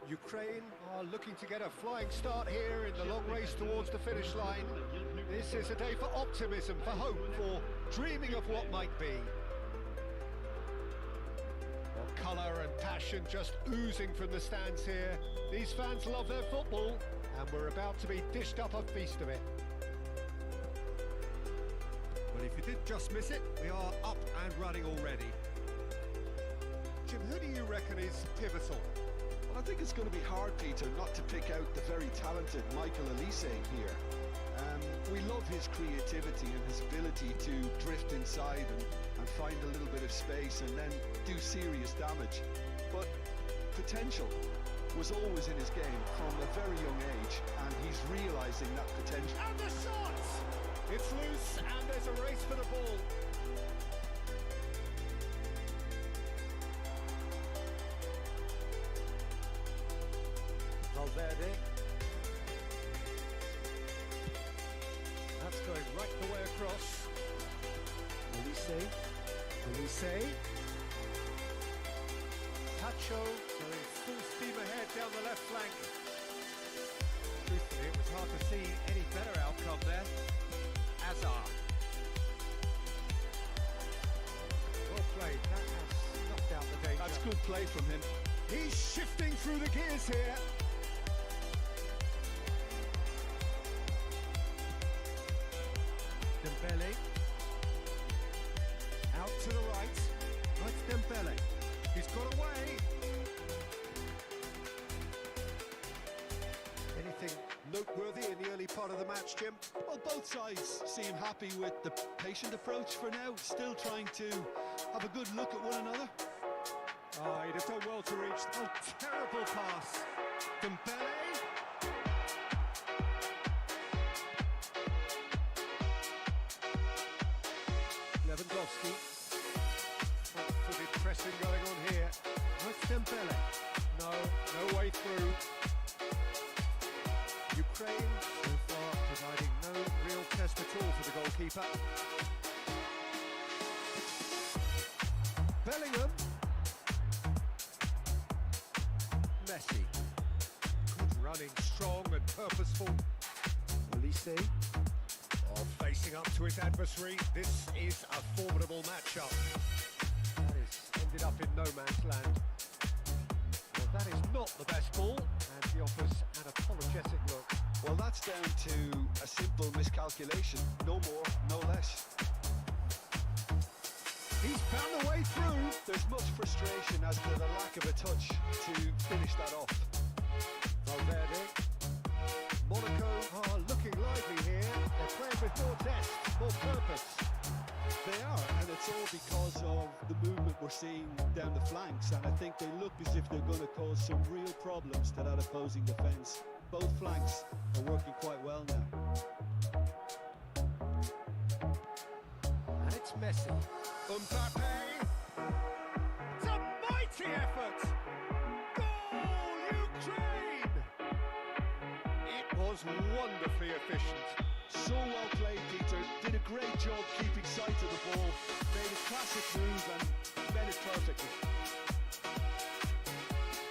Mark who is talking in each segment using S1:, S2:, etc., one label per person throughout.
S1: Ukraine are looking to get a flying start here in the long race towards the finish line. This is a day for optimism, for hope, for dreaming of what might be. Well, colour and passion just oozing from the stands here. These fans love their football, and we're about to be dished up a feast of it. Well, if you did just miss it, we are up and running already. Jim, who do you reckon is pivotal?
S2: Well, I think it's going to be hard, Peter, not to pick out the very talented Michael Elise here. We love his creativity and his ability to drift inside and find a little bit of space and then do serious damage. But potential was always in his game from a very young age, and he's realising that potential.
S1: And the shot! It's loose, and there's a race for the ball. Valverde. That's going right the way across. Elise. Kachаю going full steam ahead down the left flank. Truthfully, it was hard to see any better outcome there. Azar. Well played, that has knocked out the danger.
S2: That's good play from him.
S1: He's shifting through the gears here. Dembele. Out to the right. That's Dembele. He's got away. Anything noteworthy in the early part of the match, Jim?
S2: Well, both sides seem happy with the patient approach for now, still trying to have a good look at one another.
S1: Oh, he'd have done well to reach. Oh, terrible pass. Dembele. Lipavsky. Front-footed pressing going on here. That's Dembele. No way through. Ukraine so far providing no real test at all for the goalkeeper. Bellingham. Messi. Good running, strong and purposeful. Elise. Oh, facing up to his adversary. This is a formidable matchup. That is ended up in no man's land. Well, that is not the best ball, and he offers an apologetic look.
S2: Well, that's down to a simple miscalculation. No more, no less.
S1: He's found the way through.
S2: There's much frustration as to the lack of a touch to finish that off.
S1: Valverde. Monaco are looking lively here. They're playing with more zest, more purpose.
S2: They are, and it's all because of the movement we're seeing down the flanks, and I think they look as if they're going to cause some real problems to that opposing defence. Both flanks are working quite well now.
S1: And it's Messi. Mbappe. It's a mighty effort. Goal, Ukraine! It was wonderfully efficient.
S2: So well played, Peter. Did a great job keeping sight of the ball. Made a classic move and made it perfectly.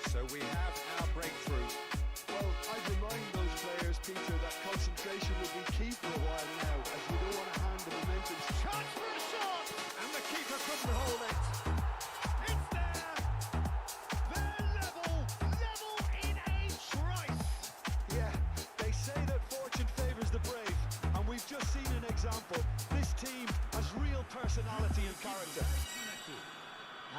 S1: So we have our breakthrough.
S2: Well, I'd remind those players, Peter, that concentration will be key for a while now, as you don't want to hand the momentum.
S1: Chance for a shot! And the keeper couldn't hold it. It's there! They're level in a trice.
S2: Yeah, they say that fortune favours the brave, and we've just seen an example. This team has real personality and character.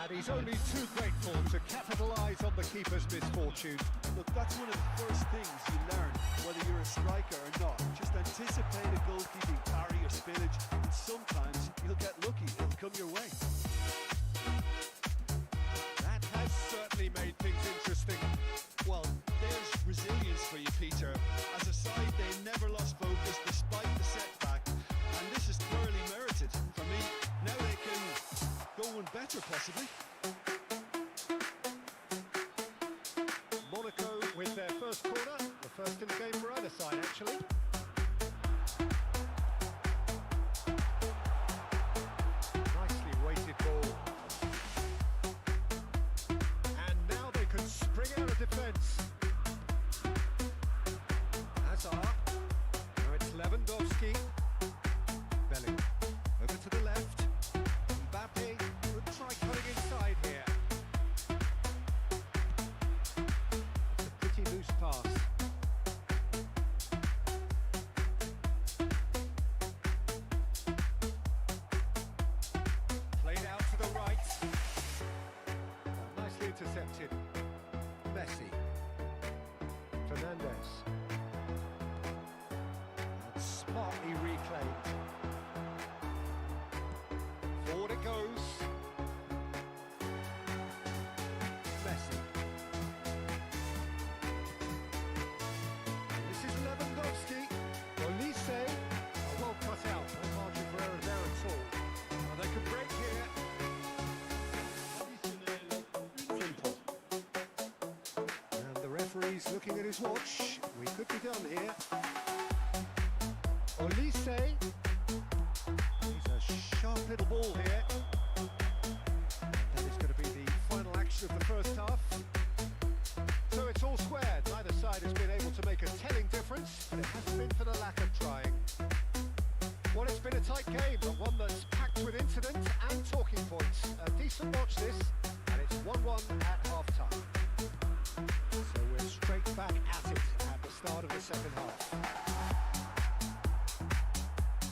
S1: And he's only too grateful to capitalise on the keeper's misfortune.
S2: Look, that's one of the first things you learn, whether you're a striker or not. Just anticipate a goalkeeping parry or spillage, and sometimes you'll get lucky, it'll come your way.
S1: That has certainly made things interesting.
S2: Well, there's resilience for you, Peter. As a side, they never lost focus despite the setback, and this is thoroughly merited. For me, now they can go one better, possibly.
S1: Monaco with their first corner, the first in the game for either side, actually. Nicely weighted ball. And now they can spring out of defence. intercepted. Messi. Fernandez. And smartly reclaimed. Forward it goes. Messi. This is Lipavsky. Olise. Well cut out. No margin for error there at all. Oh, they can break here. Simple. And the referee's looking at his watch. We could be done here. Olise. He's a sharp little ball here. That is going to be the final action of the first half. So it's all squared. Neither side has been able to make a telling difference, but it hasn't been for the lack of trying. Well, it's been a tight game, but one that's packed with incidents and talking points. A decent watch this, and it's 1-1 at half-time. So we're straight back at it at the start of the second half.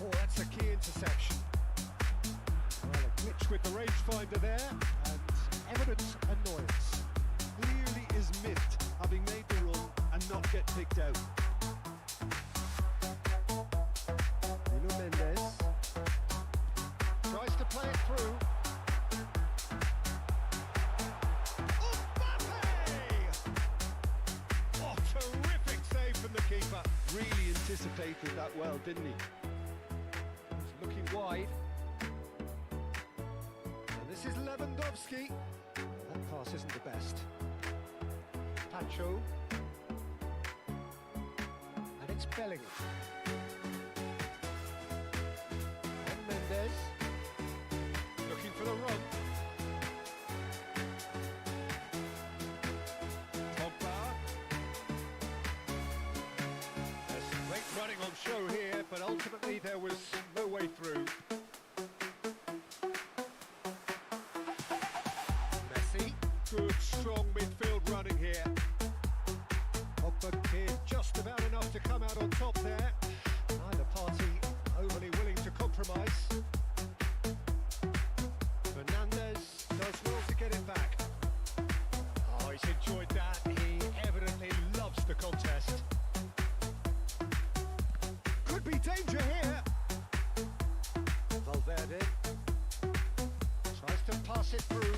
S1: Oh, that's a key interception. Well, a glitch with the rangefinder there, and evident annoyance.
S2: Clearly is miffed, having made the run and not get picked out.
S1: Mendes tries to play it through. Oh, terrific save from the keeper.
S2: Really anticipated that well, didn't he?
S1: He's looking wide. And this is Lewandowski. That pass isn't the best. Pacho. And it's Bellingham. Mendes looking for the run. Pogba. There's great running on show here, but ultimately there was no way through. Messi, good strong midfield running here. Pogba kid just about enough to come out on top there. Neither party overly willing to compromise. Fernandez does well to get it back. Oh, he's enjoyed that. He evidently loves the contest. Could be danger here. Valverde tries to pass it through.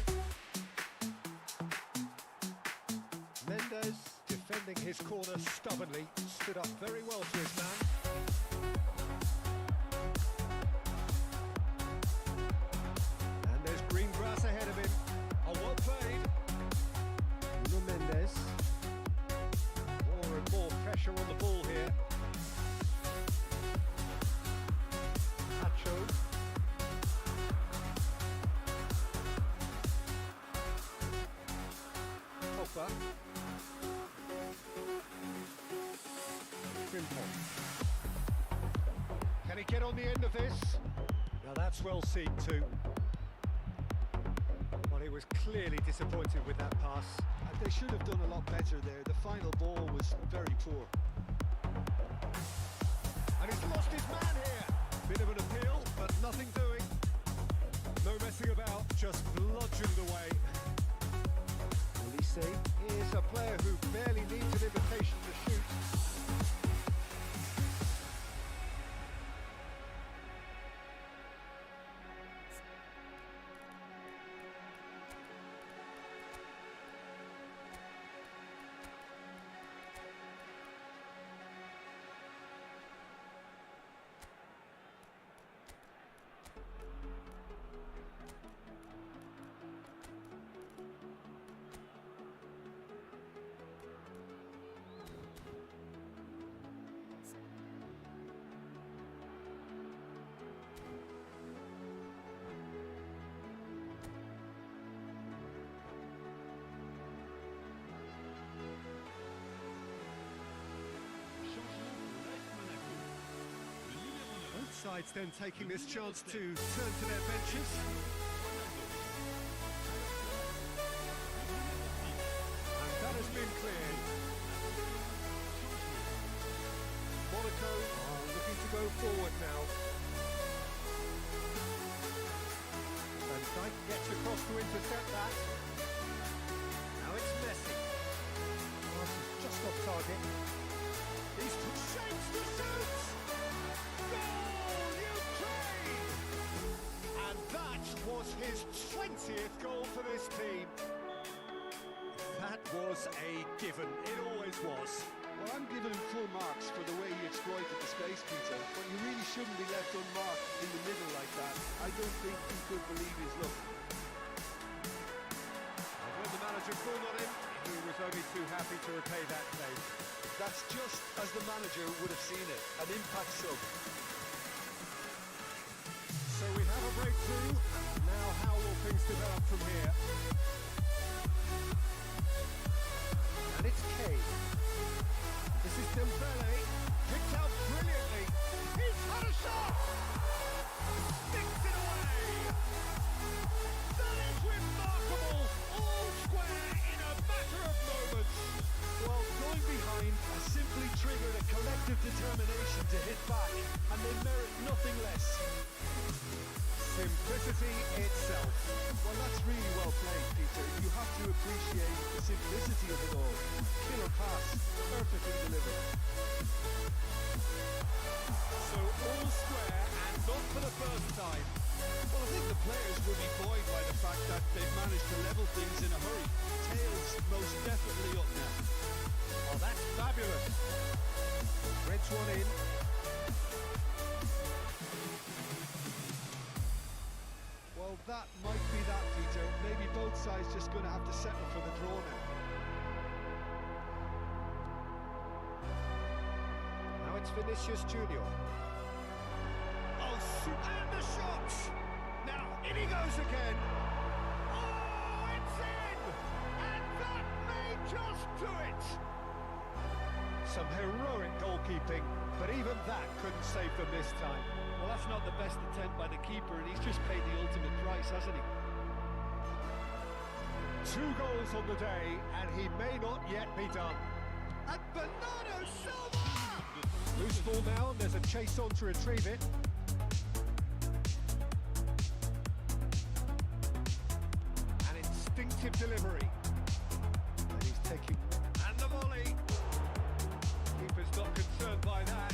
S1: Mendes defending his corner stubbornly, stood up very well to his man. Green grass ahead of him. Oh, well played. Mendes. More and more pressure on the ball here. Pacho. Pogba. Can he get on the end of this? Now that's well seen too. He was clearly disappointed with that pass.
S2: They should have done a lot better there. The final ball was very poor.
S1: And he's lost his man here. Bit of an appeal, but nothing doing. No messing about, just bludgeoned away. Olise is a player who barely needs an invitation to shoot. Sides then taking this chance to turn to their benches. And that has been cleared. Monaco are looking to go forward now. Van Dijk gets across to intercept that. Now it's his 20th goal for this team. That was a given, it always was.
S2: Well, I'm giving him full marks for the way he exploited the space, Peter, but you really shouldn't be left unmarked in the middle like that. I don't think he could believe his luck.
S1: And when the manager called on him, he was only too happy to repay that save.
S2: That's just as the manager would have seen it, an impact sub.
S1: So we have a breakthrough. Now how will things develop from here? And it's Kane. This is Dembele. Picked out brilliantly. He's had a shot! Sticks it away! That is remarkable! All square in a matter of moments.
S2: Well, going behind has simply triggered a collective determination to hit back, and they merit nothing less.
S1: Simplicity itself.
S2: Well, that's really well played, Peter. You have to appreciate the simplicity of it all. Killer pass, perfectly delivered.
S1: So all square and not for the first time.
S2: Well, I think the players will be buoyed by the fact that they've managed to level things in a hurry. Tails most definitely up now.
S1: Oh, that's fabulous. Reds one in.
S2: Well, that might be that, Peter. Maybe both sides just going to have to settle for the draw now.
S1: Now it's Vinicius Junior. Oh, and the shot! Now, in he goes again! Oh, it's in! And that may just do it! Some heroic goalkeeping, but even that couldn't save them this time.
S2: Well, that's not the best attempt by the keeper, and he's just paid the ultimate price, hasn't he?
S1: 2 goals on the day, and he may not yet be done. And Bernardo Silva! Loose ball now, and there's a chase on to retrieve it. An instinctive delivery. And he's taking... And the volley! Keeper's not concerned by that.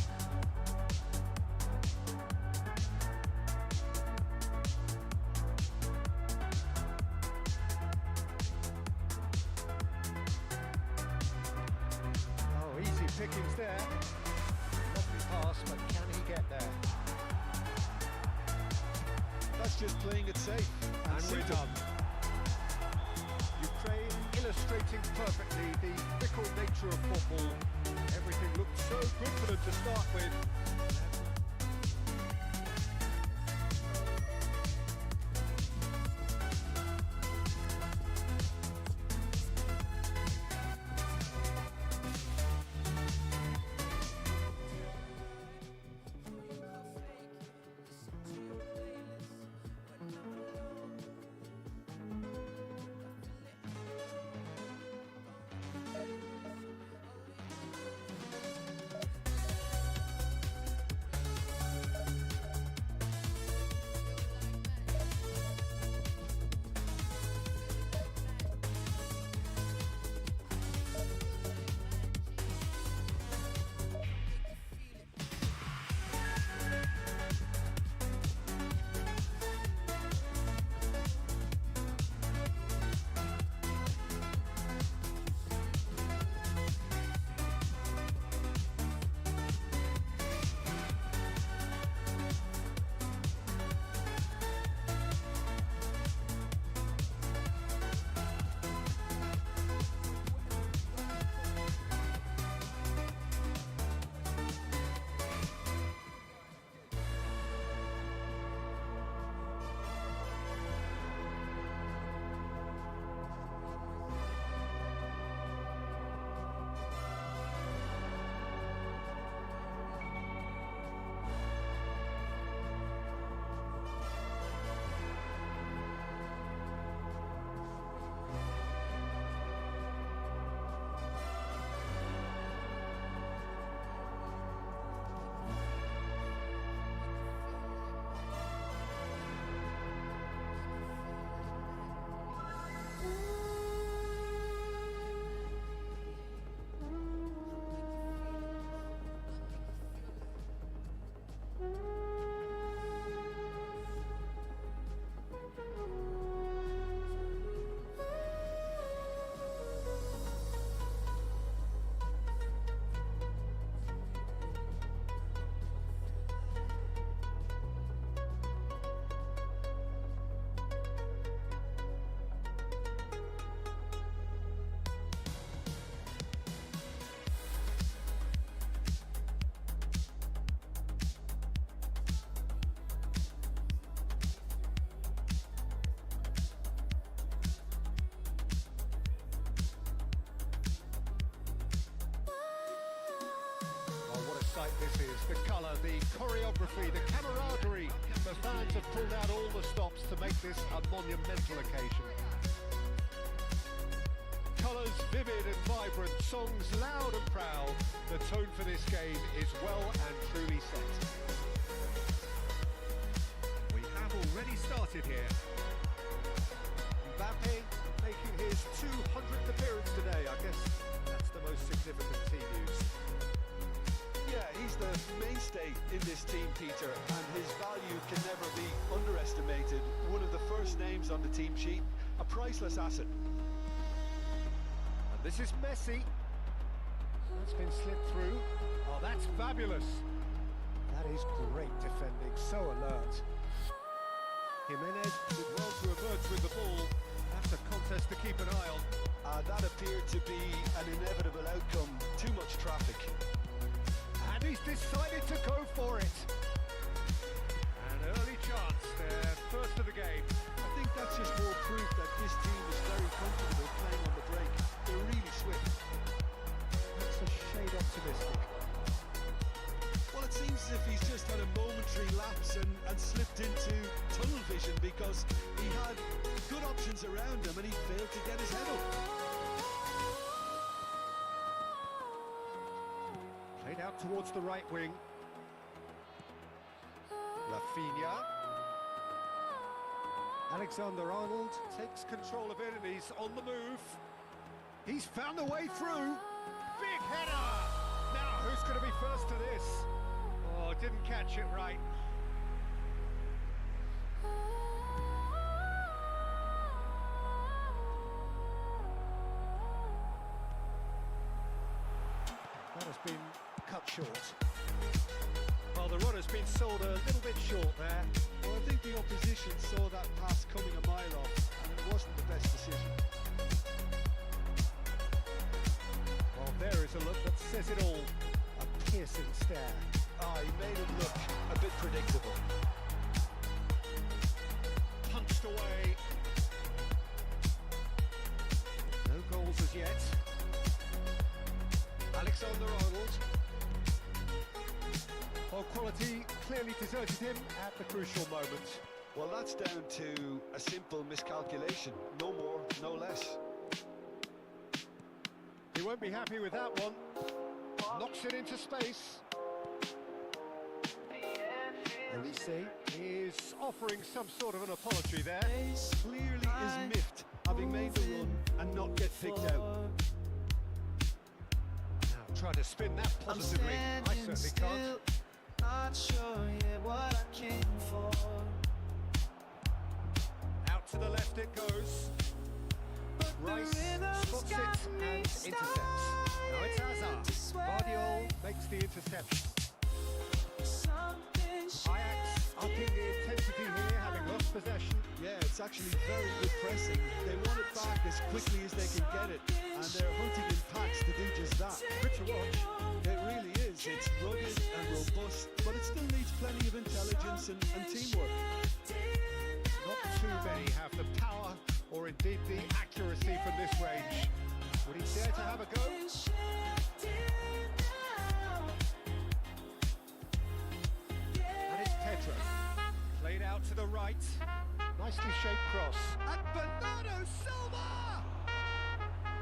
S1: Pickings there. Lovely pass, but can he get there?
S2: That's just playing it safe.
S1: And we're done. Ukraine illustrating perfectly the fickle nature of football. Everything looked so good for them to start with. sight this is. The colour, the choreography, the camaraderie. The fans have pulled out all the stops to make this a monumental occasion. Colours vivid and vibrant, songs loud and proud. The tone for this game is well and truly set. We have already started here. Mbappe making his 200th appearance today. I guess that's the most significant team news.
S2: Yeah, he's the mainstay in this team, Peter, and his value can never be underestimated. One of the first names on the team sheet, a priceless asset.
S1: And this is Messi. That's been slipped through. Oh, that's fabulous. That is great defending, so alert. Jimenez did well to emerge with the ball. That's a contest to keep an eye on.
S2: That appeared to be an inevitable outcome. Too much traffic.
S1: And he's decided to go for it. An early chance, their first of the game.
S2: I think that's just more proof that this team is very comfortable playing on the break. They're really swift.
S1: That's a shade optimistic.
S2: Well, it seems as if he's just had a momentary lapse and slipped into tunnel vision because he had good options around him and he failed to get his head up.
S1: Played out towards the right wing. Rafinha. Alexander-Arnold takes control of it and he's on the move. He's found a way through. Big header! Now, who's going to be first to this? Oh, didn't catch it right. That has been cut short. Well, the run has been sold a little bit short there.
S2: Well, I think the opposition saw that pass coming a mile off and it wasn't the best decision.
S1: Well, there is a look that says it all. A piercing stare.
S2: He made him look a bit predictable.
S1: Punched away. No goals as yet. Alexander-Arnold. Well, quality clearly deserted him at the crucial moment.
S2: Well, that's down to a simple miscalculation. No more, no less.
S1: He won't be happy with that one. Knocks it into space. Elise is offering some sort of an apology there.
S2: Clearly is miffed, having made the run and not get picked out.
S1: Now try to spin that positively. I certainly can't.
S3: Not sure yet what I came for.
S1: Out to the left it goes. Rice spots it and intercepts. Now it's Hazard. Guardiola makes the interception. Ajax upping the intensity here, having lost possession.
S2: Yeah, it's actually very good pressing. They want it back as quickly as they can get it, and they're hunting in packs to do just that.
S1: Good to watch.
S2: It really is. It's rugged and robust, but it still needs plenty of intelligence and teamwork.
S1: Not too many have the power or indeed the accuracy from this range. Would he dare to have a go? And it's Pedro. Played out to the right. Nicely shaped cross. And Bernardo Silva!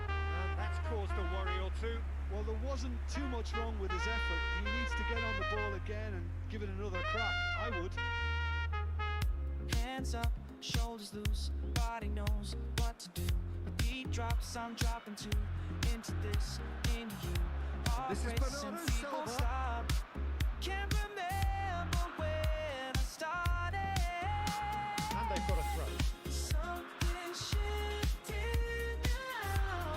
S1: And that's caused a worry or two.
S2: Well, there wasn't too much wrong with his effort. He needs to get on the ball again and give it another crack. I would.
S3: Hands up, shoulders loose, body knows what to do. The beat drops, I'm dropping too. Into this, into you.
S1: This is Bernardo Silva.
S3: Stop. Can't remember when I started.
S1: And they've got a throw.
S3: Something shifted now.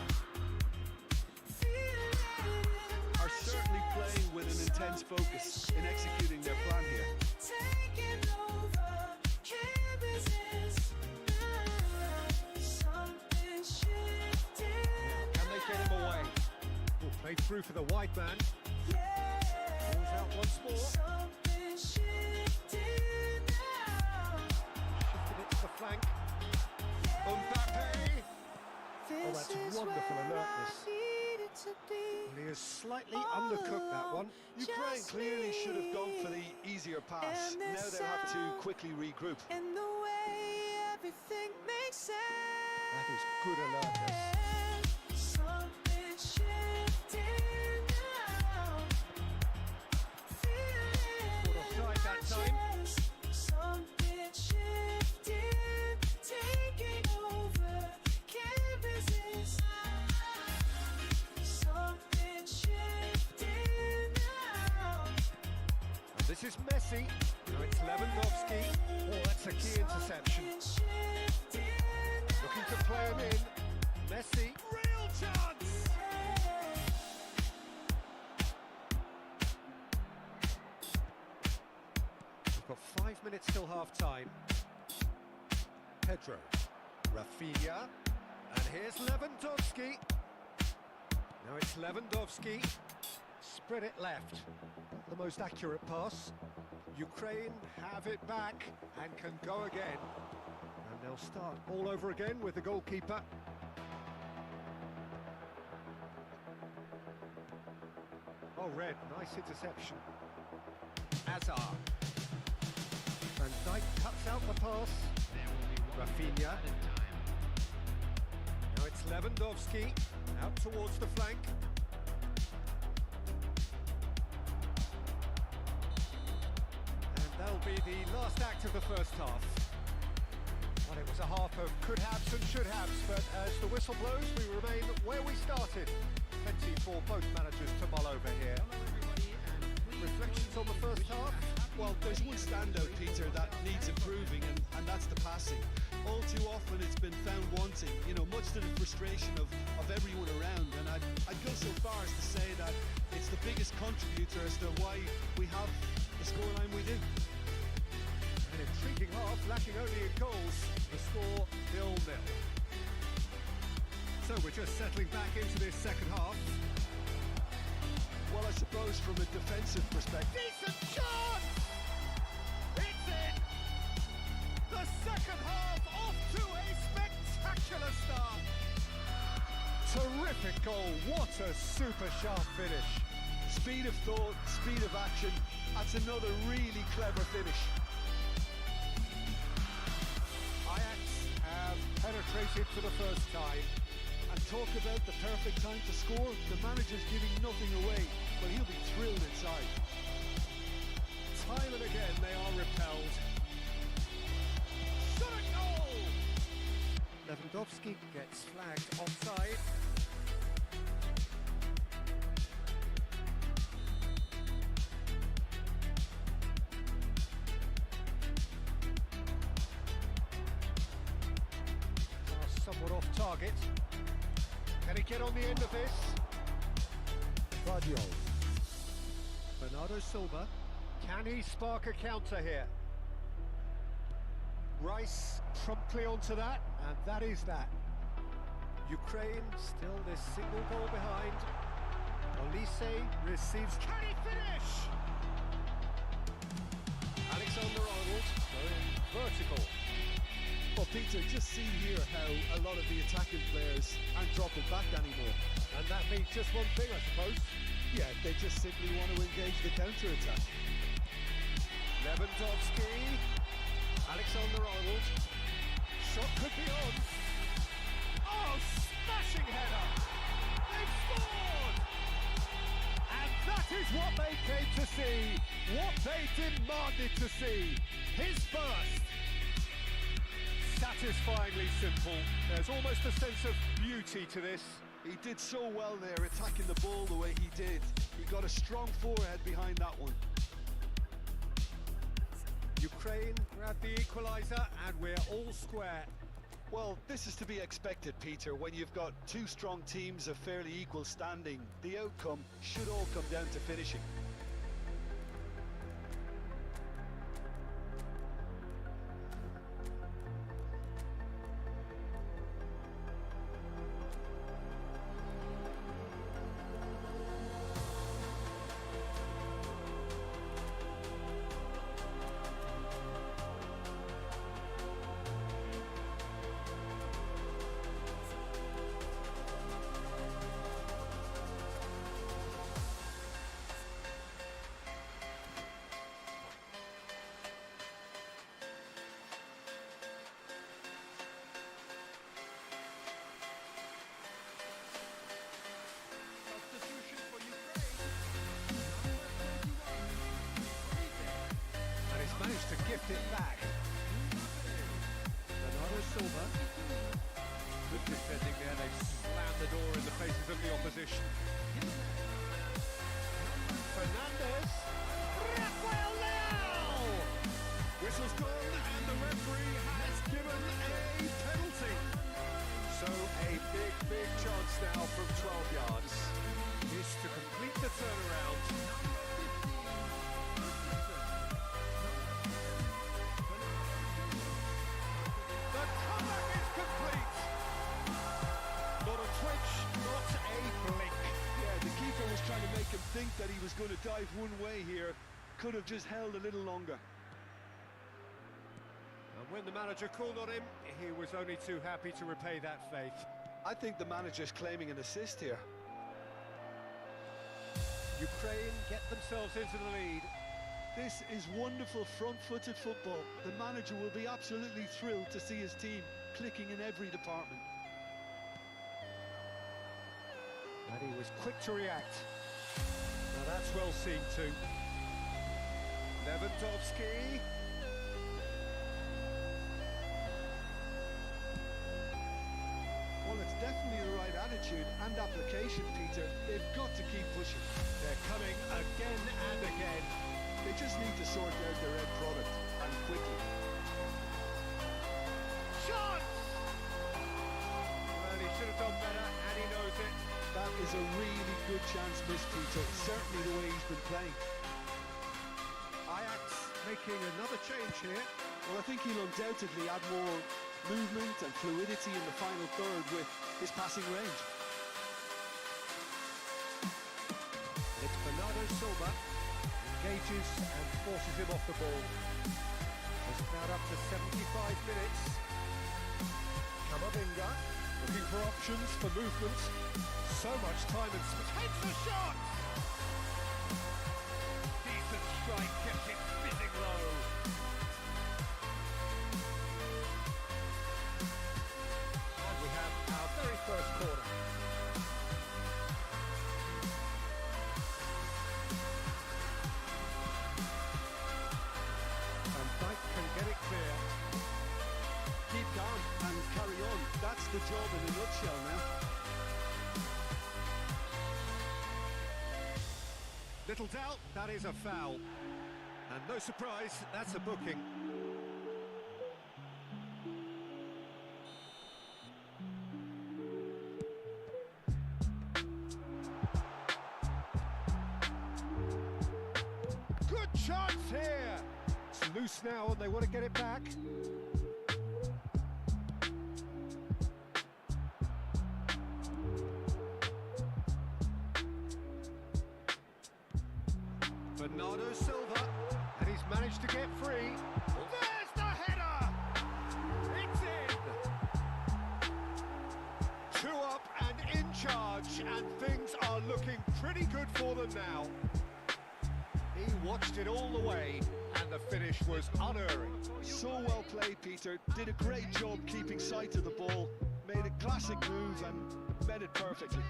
S3: Feeling
S2: Are certainly playing with an intense focus in executing their plan here.
S3: taking over. Can't resist now. Something shifted.
S1: Can they get him away? Oh, played through for the wide man. Balls out once more.
S3: Something shifted now.
S1: Shifted it to the flank. Mbappe! Oh, that's wonderful alertness.
S3: to be.
S1: Well, he has slightly undercooked that one.
S2: Ukraine clearly should have gone for the easier pass.
S3: And
S2: Now
S3: the
S2: they'll have to
S3: sound
S2: quickly regroup.
S3: And the way everything makes sense.
S1: That is good alertness.
S3: Something shifting now. Feel it
S1: Caught offside
S3: in
S1: that
S3: my
S1: time.
S3: chest. Something shifting, taking over. Can't resist. Something shifting now.
S1: And this is Messi. Now it's Lewandowski. Oh, that's a key interception. Looking to play him in. Messi. Real chance! We've got 5 minutes till half-time. Pedro. Rafinha. And here's Lewandowski. Now it's Lewandowski. Spread it left. Not the most accurate pass. Ukraine have it back and can go again. And they'll start all over again with the goalkeeper. Oh, Red, nice interception. Hazard. Van Dijk cuts out the pass. Rafinha. Now it's Lewandowski. Out towards the flank. And that'll be the last act of the first half. Well, it was a half of could-haves and should-haves, but as the whistle blows, we remain where we started. Plenty for both managers to mull over here. Reflections on the first half?
S2: Well, there's one standout, Peter, that needs improving, and that's the passing. All too often it's been found wanting, you know, much to the frustration of everyone around. And I'd go so far as to say that it's the biggest contributor as to why we have the scoreline we do.
S1: An intriguing half, lacking only in goals. The score 0-0. So we're just settling back into this second half.
S2: Well, I suppose from a defensive perspective.
S1: Decent chance! It's in! The second half off to a spectacular start! Terrific goal, what a super sharp finish.
S2: Speed of thought, speed of action. That's another really clever finish.
S1: Ajax have penetrated for the first time.
S2: And talk about the perfect time to score. The manager's giving nothing away, but he'll be thrilled inside.
S1: Time and again they are repelled. Shot a goal! Lewandowski gets flagged offside. Somewhat off target. Can he get on the end of this? Guardiola. Bernardo Silva. Can he spark a counter here? Rice promptly onto that, and that is that. Ukraine still this single goal behind. Olise receives. Can he finish? Alexander-Arnold going vertical.
S2: Well, Peter, just see here how a lot of the attacking players aren't dropping back anymore.
S1: And that means just one thing, I suppose.
S2: Yeah, they just simply want to engage the counter-attack.
S1: Lewandowski. Alexander-Arnold. Shot could be on. Oh, smashing header. They've scored! And that is what they came to see. What they demanded to see. His first. Satisfyingly simple. There's almost a sense of beauty to this.
S2: He did so well there, attacking the ball the way he did. He got a strong forehead behind that one.
S1: Ukraine grab the equaliser and we're all square.
S2: Well, this is to be expected, Peter. When you've got two strong teams of fairly equal standing, the outcome should all come down to finishing.
S1: it back. Bernardo Silva. Good defending there, they've slammed the door in the faces of the opposition. Fernandez. Rafael Leao! Whistle's gone and the referee has given a penalty. So a big chance now from 12 yards. This to complete the turnaround. The comeback is complete. Not a twitch, not a blink.
S2: Yeah, the keeper was trying to make him think that he was going to dive one way here. Could have just held a little longer.
S1: And when the manager called on him, he was only too happy to repay that faith.
S2: I think the manager's claiming an assist here.
S1: Ukraine get themselves into the lead.
S2: This is wonderful front-footed football. The manager will be absolutely thrilled to see his team clicking in every department.
S1: And he was quick to react. Now that's well seen too. Lewandowski.
S2: Well, it's definitely the right attitude and application, Peter. They've got to keep pushing.
S1: They're coming again and again.
S2: They just need to sort out their end product, and quickly.
S1: Shot! Well, he should have done better, and he knows it.
S2: That is a really good chance missed, Peter. Certainly the way he's been playing.
S1: Ajax making another change here.
S2: Well, I think he'll undoubtedly add more movement and fluidity in the final third with his passing range.
S1: It's Bernardo Silva. Engages and forces him off the ball. It's now up to 75 minutes. Camavinga looking for options, for movement. So much time and space. Takes the shot! Decent strike, kept it fizzing low. And we have our very first corner. Get it clear.
S2: Keep calm and carry on. That's the job in a nutshell now.
S1: Little doubt, that is a foul. And no surprise, that's a booking. Good chance here. It's loose now and they want to get it back. Bernardo Silva, and he's managed to get free. There's the header! It's in! 2 up and in charge, and things are looking pretty good for them now. He watched it all the way, and the finish was unerring.
S2: So well played, Peter. Did a great job keeping sight of the ball. Made a classic move and met it perfectly.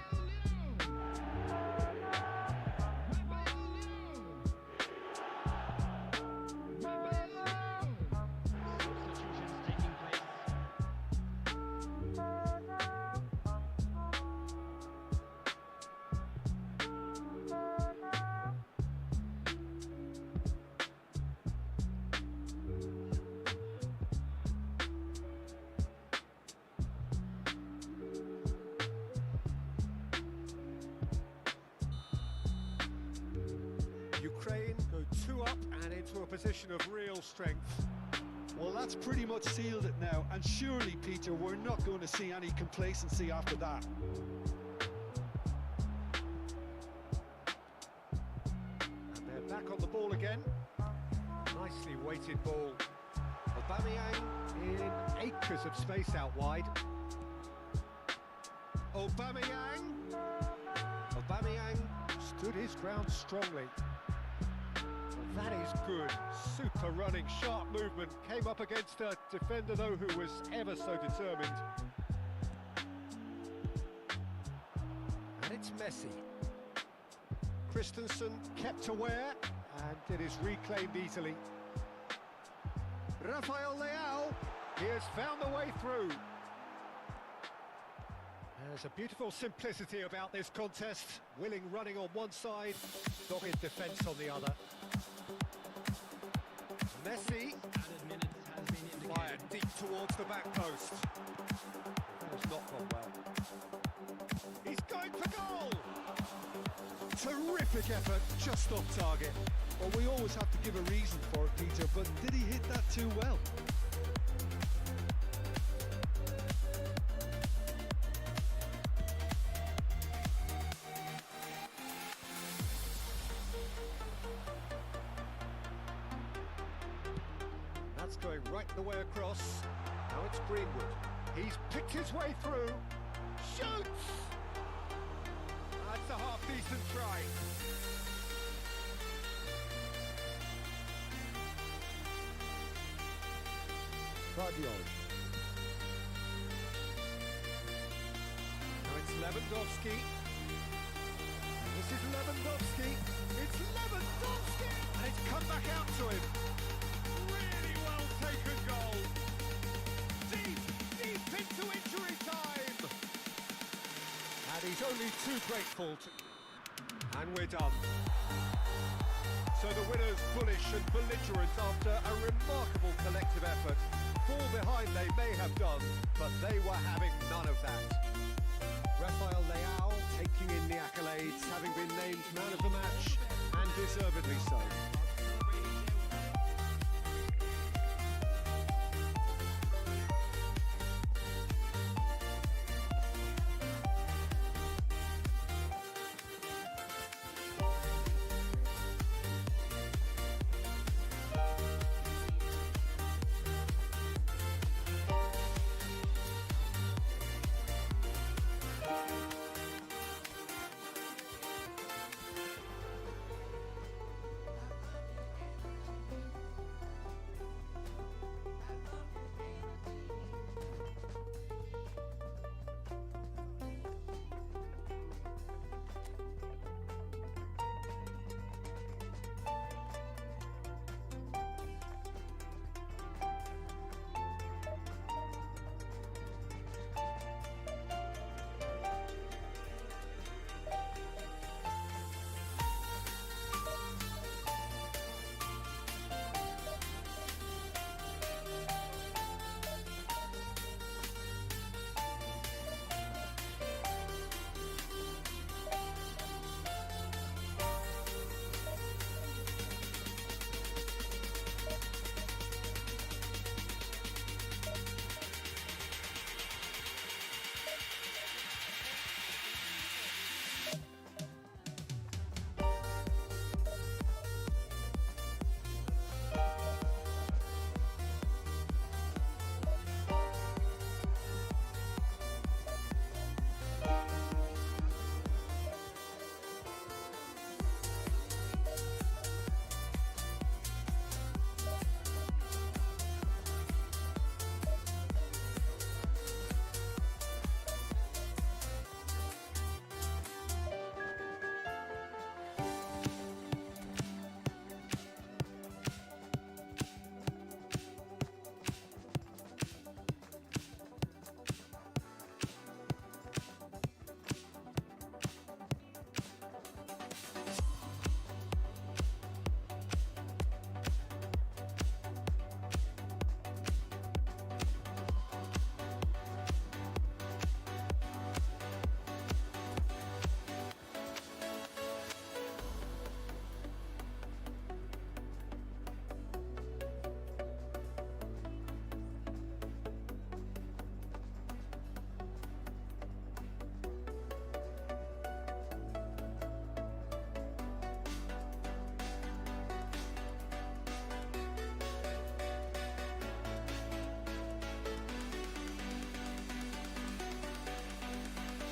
S1: Ukraine go 2 up and into a position of real strength.
S2: Well, that's pretty much sealed it now, and surely, Peter, we're not going to see any complacency after that.
S1: And they're back on the ball again. Nicely weighted ball. Aubameyang in acres of space out wide. Aubameyang stood his ground strongly. Well, that is good. Super running, sharp movement. Came up against a defender, though, who was ever so determined. And it's Messi. Christensen kept aware, and it is reclaimed easily. Rafael Leao, he has found the way through. There's a beautiful simplicity about this contest. Willing running on one side, dogged defence on the other. Messi, fired deep towards the back post. That has not gone well. He's going for goal!
S2: Terrific effort, just off target. Well, we always have to give a reason for it, Peter, but did he hit that too well?
S1: That's going right the way across. Now it's Greenwood. He's picked his way through. Shoots! That's a half-decent try. Guardiola. Now it's Lewandowski. This is Lewandowski. It's Lewandowski! And it's come back out to him. Really well taken goal. Deep, deep into injury time. And he's only too grateful to... And we're done. So the winners bullish and belligerent after a remarkable collective effort. Fall behind they may have done, but they were having none of that. Rafael Leao taking in the accolades, having been named man of the match, and deservedly so.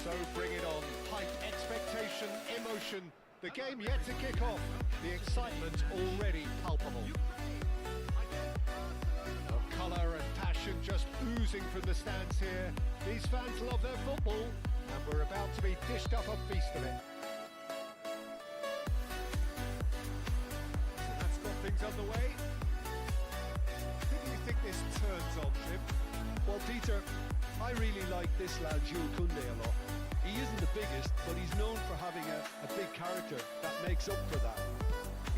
S1: So bring it on. Hype, expectation, emotion. The game yet to kick off. The excitement already palpable. Colour and passion just oozing from the stands here. These fans love their football, and we're about to be dished up a feast of it. So that's got things underway. Who do you think this turns on Jim?
S2: Well, Peter, I really like this lad Jules Koundé a lot. He isn't the biggest, but he's known for having a big character that makes up for that.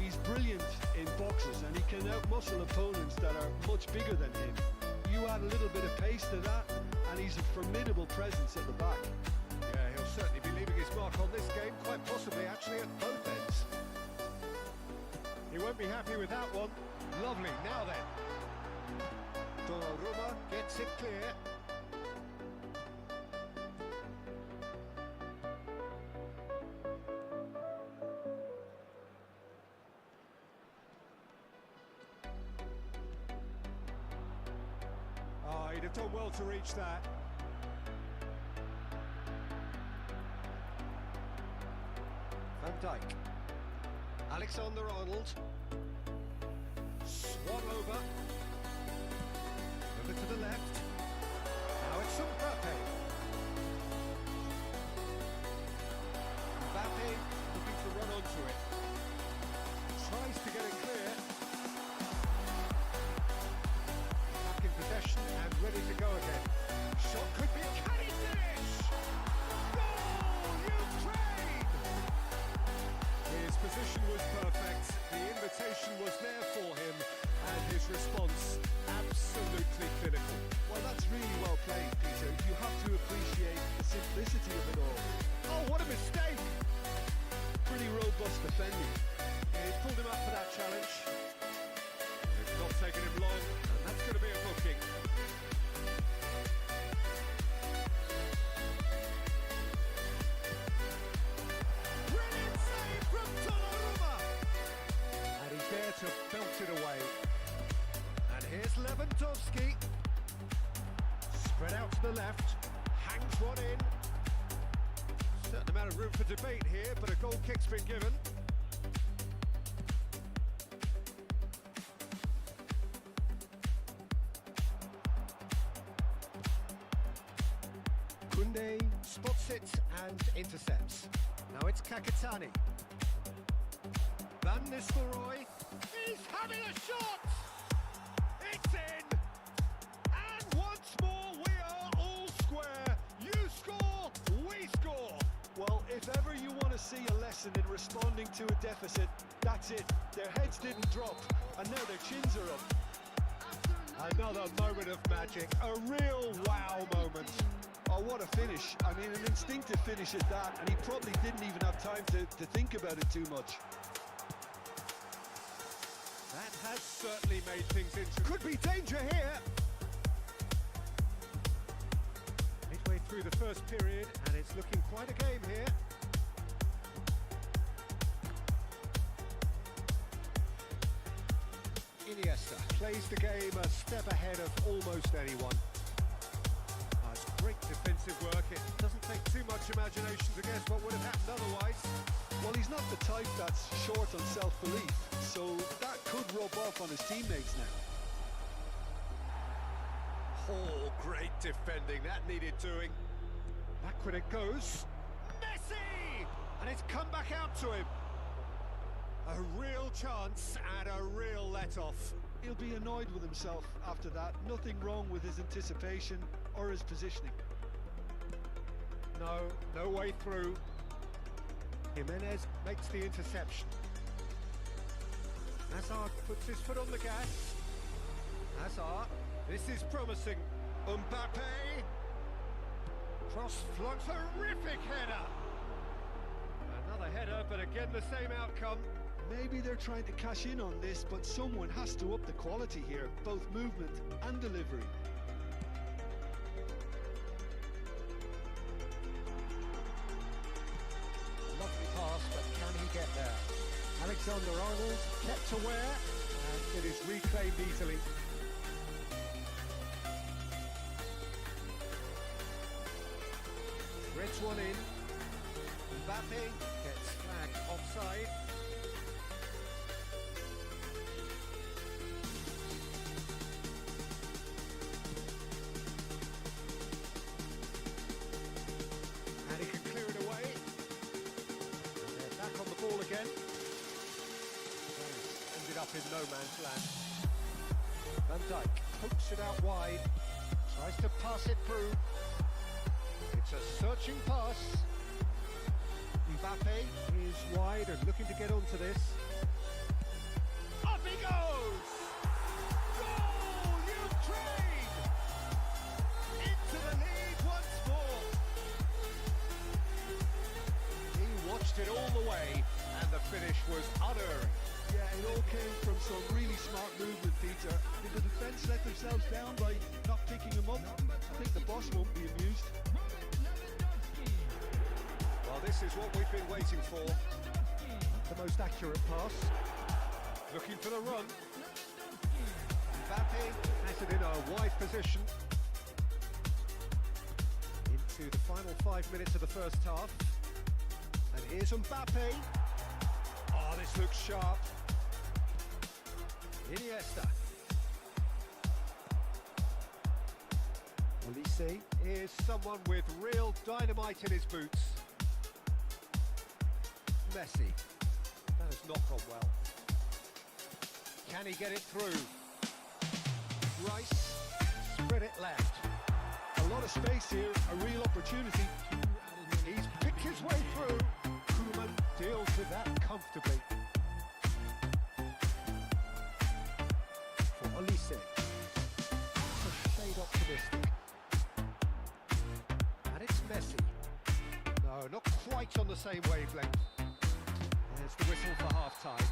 S2: He's brilliant in boxes and he can outmuscle opponents that are much bigger than him. You add a little bit of pace to that and he's a formidable presence at the back.
S1: Yeah, he'll certainly be leaving his mark on this game, quite possibly actually at both ends. He won't be happy with that one. Lovely, now then. Donnarumma gets it clear. Oh, he'd have done well to reach that. Van Dijk. Alexander-Arnold. Swung over. Over to the left. Now it's Mbappe. Mbappe looking to run onto it. Tries to get it clear. Back in possession and ready to go again. Shot could be. Can he finish? Goal, Ukraine! His position was perfect. The invitation was there for him, and his response absolutely clinical.
S2: Well, that's really well played, Peter. You have to appreciate the simplicity of it all.
S1: Oh, what a mistake!
S2: Pretty robust defending.
S1: He pulled him up for that challenge. It's not taken him long, and that's going to be a booking. Brilliant save from Donnarumma! And he's there to belt it away. And here's Lewandowski. Spread out to the left. Hangs one in. Certain amount of room for debate here, but a goal kick's been given. Koundé spots it and intercepts. Now it's Kakatani. Van Nistelrooy. He's having a shot! It's in! And once more we are all square. You score, we score!
S2: Well, if ever you want to see a lesson in responding to a deficit, that's it. Their heads didn't drop, and now their chins are up.
S1: Another moment of magic, a real wow moment.
S2: Oh, what a finish. I mean, an instinctive finish at that, and he probably didn't even have time to think about it too much.
S1: That has certainly made things interesting. Could be danger here. Midway through the first period, and it's looking quite a game here. Iniesta plays the game a step ahead of almost anyone. It's great defensive work. It doesn't take too much imagination to guess what would have happened otherwise.
S2: Well, he's not the type that's short on self-belief, so that could rub off on his teammates now.
S1: Oh, great defending. That needed doing. Backward it goes. Messi! And it's come back out to him. A real chance and a real let-off.
S2: He'll be annoyed with himself after that. Nothing wrong with his anticipation or his positioning.
S1: No way through. Jimenez makes the interception. Hazard puts his foot on the gas. Hazard, this is promising. Mbappe. Cross flung, terrific header. Another header, but again the same outcome.
S2: Maybe they're trying to cash in on this, but someone has to up the quality here, both movement and delivery.
S1: Lovely pass, but can he get there? Alexander-Arnold kept aware, and it is reclaimed easily. Threads one in. Mbappe gets flagged offside. And he can clear it away. And they're back on the ball again. Ended up in no man's land. Van Dijk. pokes it out wide, tries to pass it through. It's a searching pass. Mbappe is wide and looking to get onto this. Up he goes! Goal, Ukraine! Into the lead once more. He watched it all the way, and the finish was unerring.
S2: Yeah, it all came from some really smart movement, Peter. Did the defence let themselves down by not picking him up? I think the boss won't be amused.
S1: Well, this is what we've been waiting for. The most accurate pass. Looking for the run. Mbappe has it in a wide position. Into the final 5 minutes of the first half. And here's Mbappe. Oh, this looks sharp. Iniesta. Olise is someone with real dynamite in his boots. Messi. That has not gone well. Can he get it through? Rice. Spread it left.
S2: A lot of space here, a real opportunity.
S1: He's picked his way through. Koeman deals with that comfortably. For Olise. It's a shade optimistic. And it's Messi. No, not quite on the same wavelength. There's the whistle for half-time.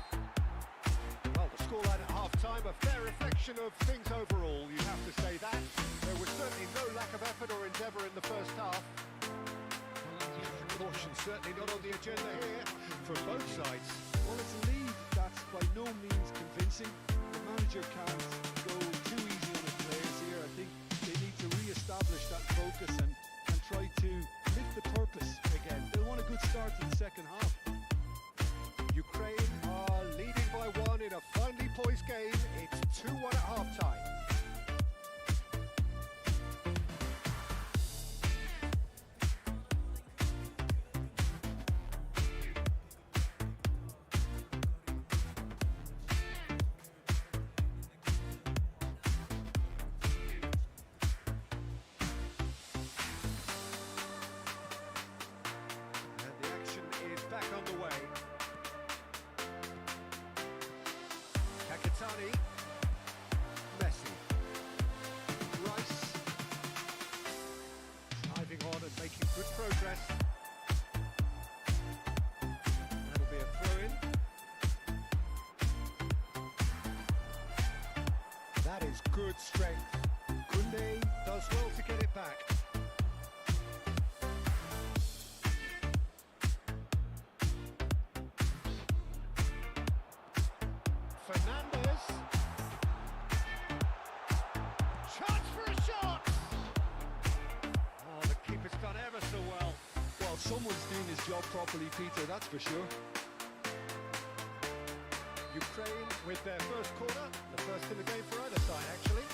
S1: Well, the scoreline at half-time, a fair reflection of things overall, you have to say that. There was certainly no lack of effort or endeavour in the first half. Caution certainly not on the agenda here from both sides.
S2: Well, it's a lead that's by no means convincing. The manager can't go too easy on the players here. I think they need to re-establish that focus and try to lift the purpose again. They want a good start to the second half.
S1: Ukraine are leading by one in a finely poised game. It's 2-1 at half-time. And the action is back on the way. Kakatani, Messi, Rice, driving on and making good progress. That'll be a throw-in. That is good strength. Kunde does well to get it back. Fernandez. Chance for a shot! Oh, the keeper's done ever so well.
S2: Well, someone's doing his job properly, Peter, that's for sure.
S1: Ukraine with their first corner, the first in the game for either side, actually.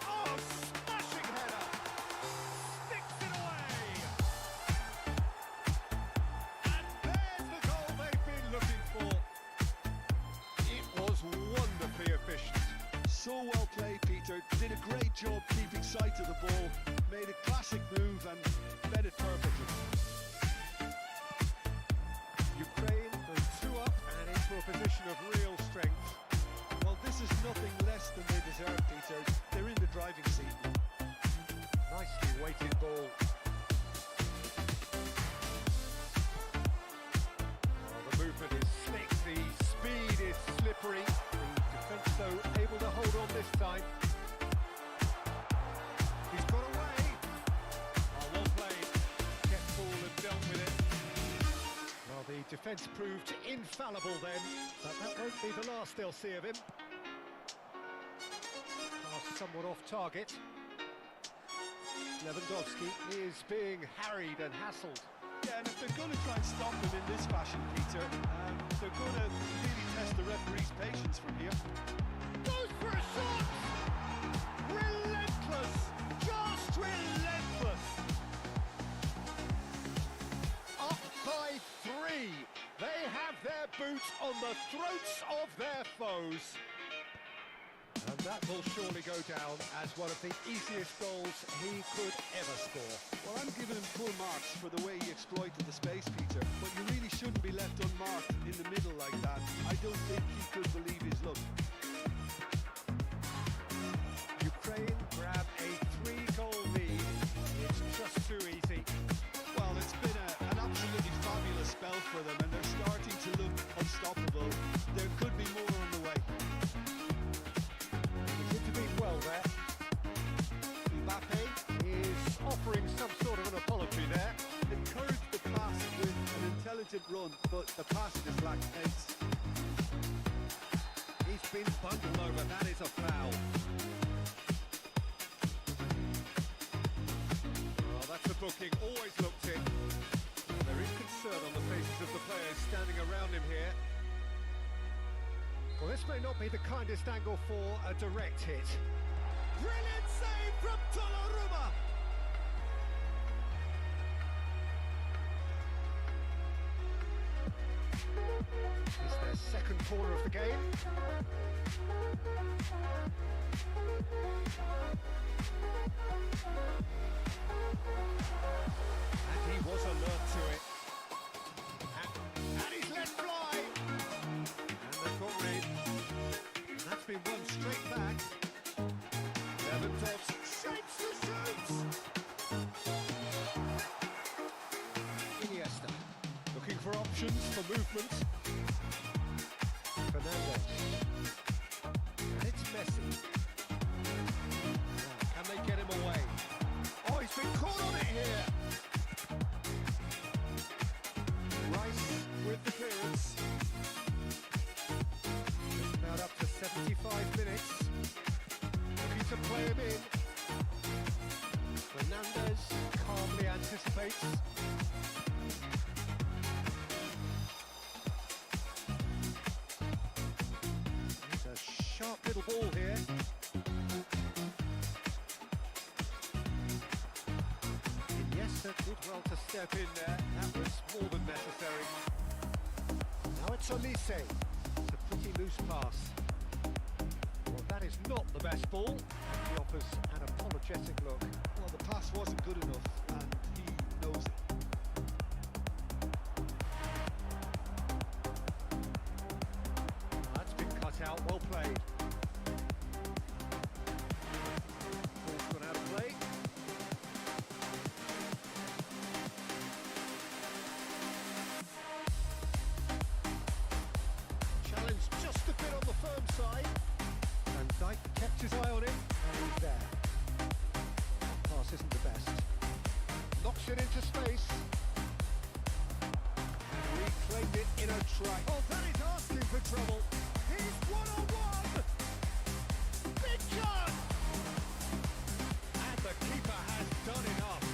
S1: Oh, smashing header! Sticks it away! And there's the goal they've been looking for. It was wonderfully efficient.
S2: So well played, Peter. Did a great job keeping sight of the ball. Made a classic move and fed it perfectly.
S1: Ukraine goes 2 up and into a position of real strength.
S2: Well, this is nothing less than they deserve, Peter. They're in the driving seat.
S1: Nicely weighted ball. Well, the movement is slick, the speed is slippery. The defence, though, able to hold on this time. He's got away. Oh, well played. Kept ball and dealt with it. Well, the defence proved infallible then, but that won't be the last they'll see of him. Pass somewhat off target. Lewandowski is being harried and hassled.
S2: Yeah, and if they're going to try and stop him in this fashion, Peter, they're going to really test the referee's patience from here.
S1: Goes for a shot! Relentless! Just relentless! Up by 3. They have their boots on the throats of their foes. That will surely go down as one of the easiest goals he could ever score.
S2: Well, I'm giving him full marks for the way he exploited the space, Peter. But you really shouldn't be left unmarked in the middle like that. I don't think he could believe his luck.
S1: Ukraine grab a 3-goal lead. It's just too easy.
S2: Well, it's been an absolutely fabulous spell for them, and they're starting to look unstoppable. There could be more on the way.
S1: They seem to be well there. Mbappe is offering some sort of an apology there.
S2: Encouraged the pass with an intelligent run, but the pass just lacked pace.
S1: He's been bundled over. That is a foul. Well, that's a booking. Always looked in. There is concern on the faces of the players standing around him here. Well, this may not be the kindest angle for a direct hit. Brilliant save from Donnarumma! It's their second corner of the game. And he was alert to it. And he's let fly! And they've got rid. And that's been won straight back. Lewandowski shapes the shoots! Iniesta looking for options for movement. Fernandez. And it's Messi. Now, can they get him away? Oh, he's been caught on it here! Rice with the clearance. Just about up to 75 minutes. Looking to play him in. Fernandez calmly anticipates. It's a sharp little ball here. Iniesta did well to step in there. That was more than necessary. Now it's Olise. It's a pretty loose pass. Well, that is not the best ball. He offers an apologetic look.
S2: Well, the pass wasn't good enough, and he knows it.
S1: That's been cut out, well played. Ball's gone out of play. Challenge just a bit on the firm side. Van Dijk kept his eye on him, and he's there. That pass isn't the best. Knocks it into space. And reclaimed it in a try. Oh, that is asking for trouble. He's one-on-one! Big chance! And the keeper has done enough.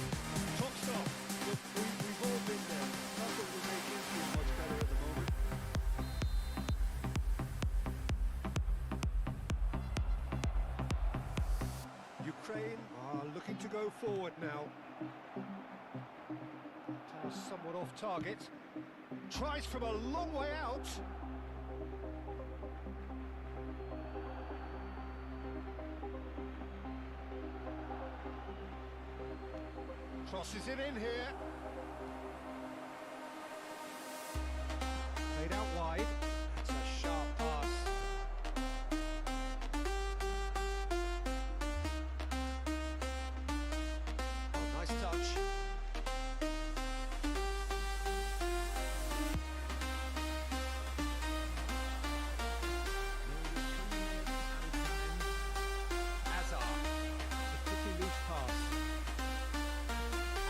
S1: Top stop.
S2: Look, we've all been there. Nothing will make him feel much better at the moment.
S1: Ukraine are looking to go forward now. That was somewhat off target. Tries from a long way out. Crosses it in here. Played out wide. It's a sharp pass. Oh, nice touch. Hazard. It's a pretty loose pass.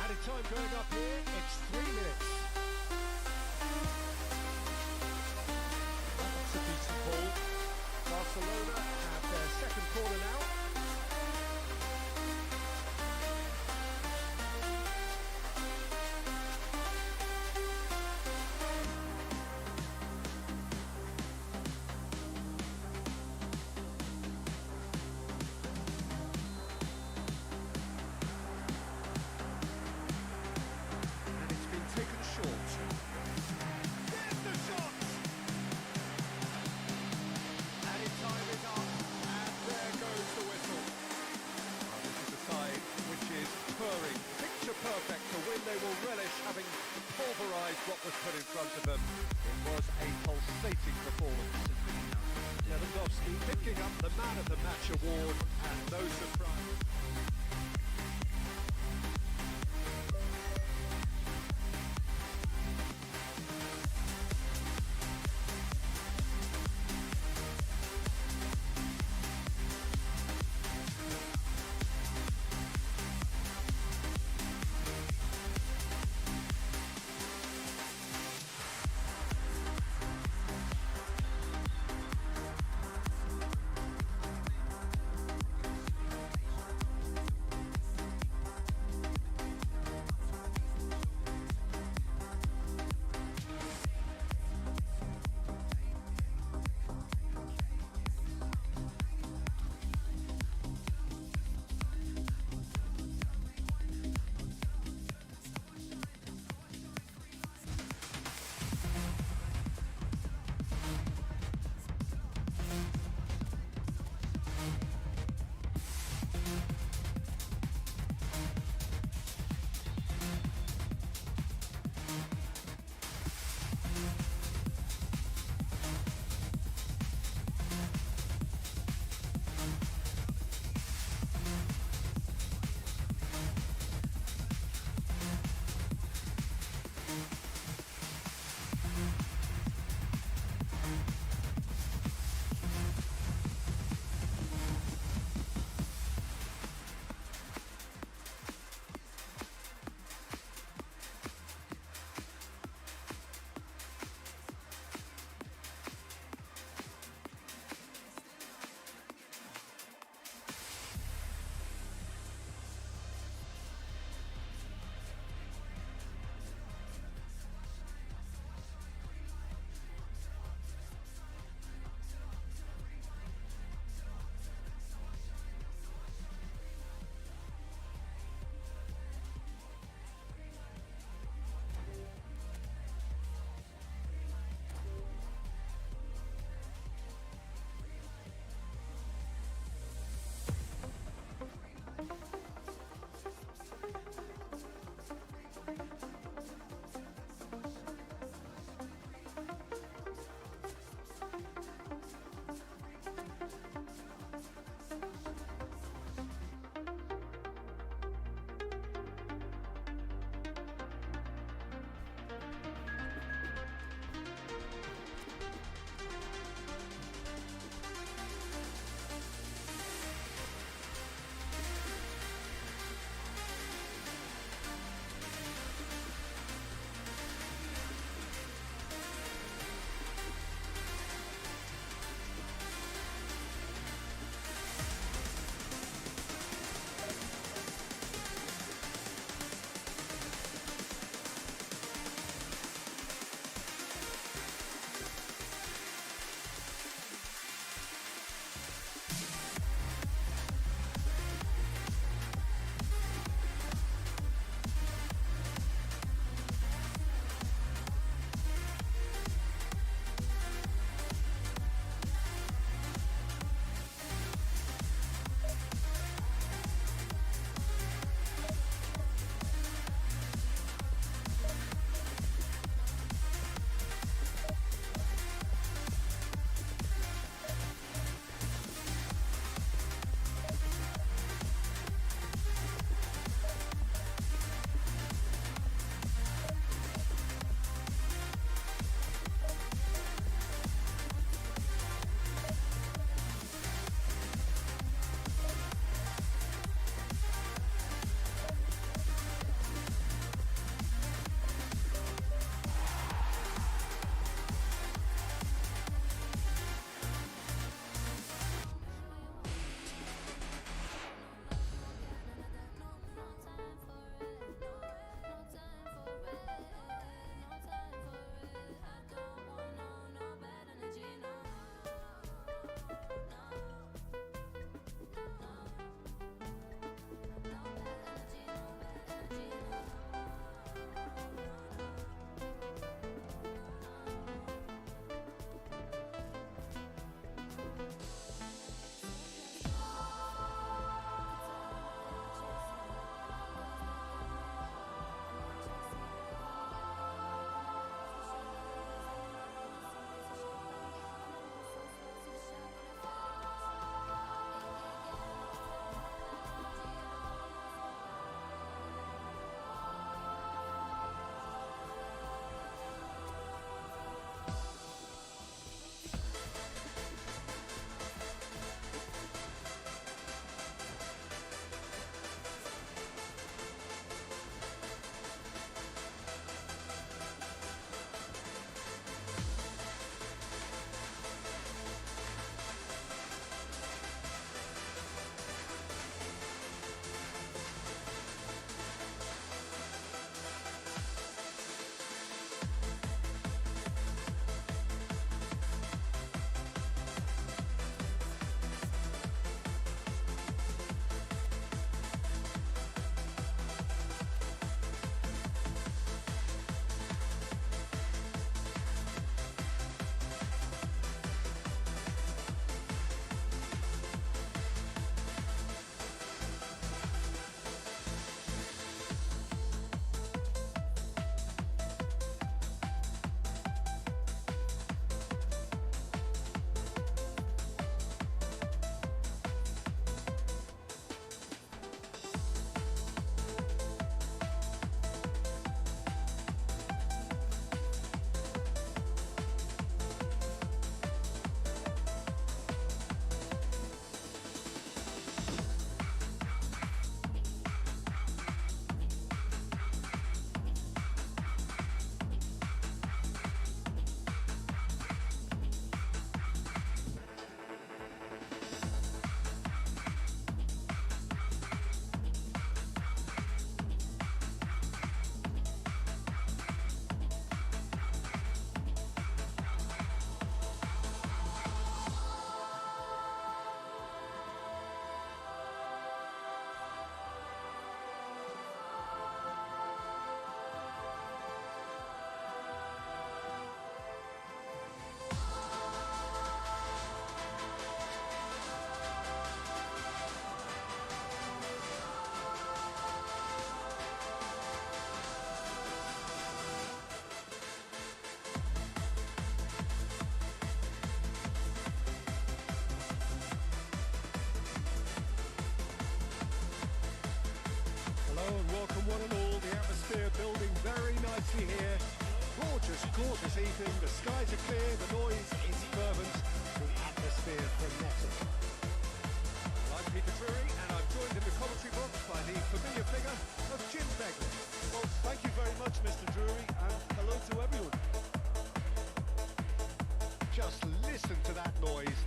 S1: Added time going up here. It's 3 minutes. That's a decent ball. Barcelona have their second corner now. And it's been taken put in front of them. It was a pulsating performance. Lipavsky picking up the Man of the Match award, and no surprise.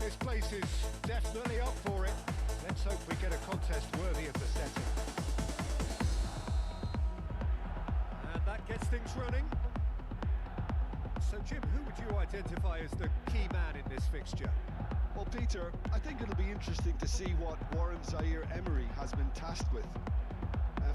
S1: this place is definitely up for it. Let's hope we get a contest worthy of the setting. And that gets things running. So, Jim, who would you identify as the key man in this fixture?
S2: Well, Peter, I think it'll be interesting to see what Warren Zaire-Emery has been tasked with.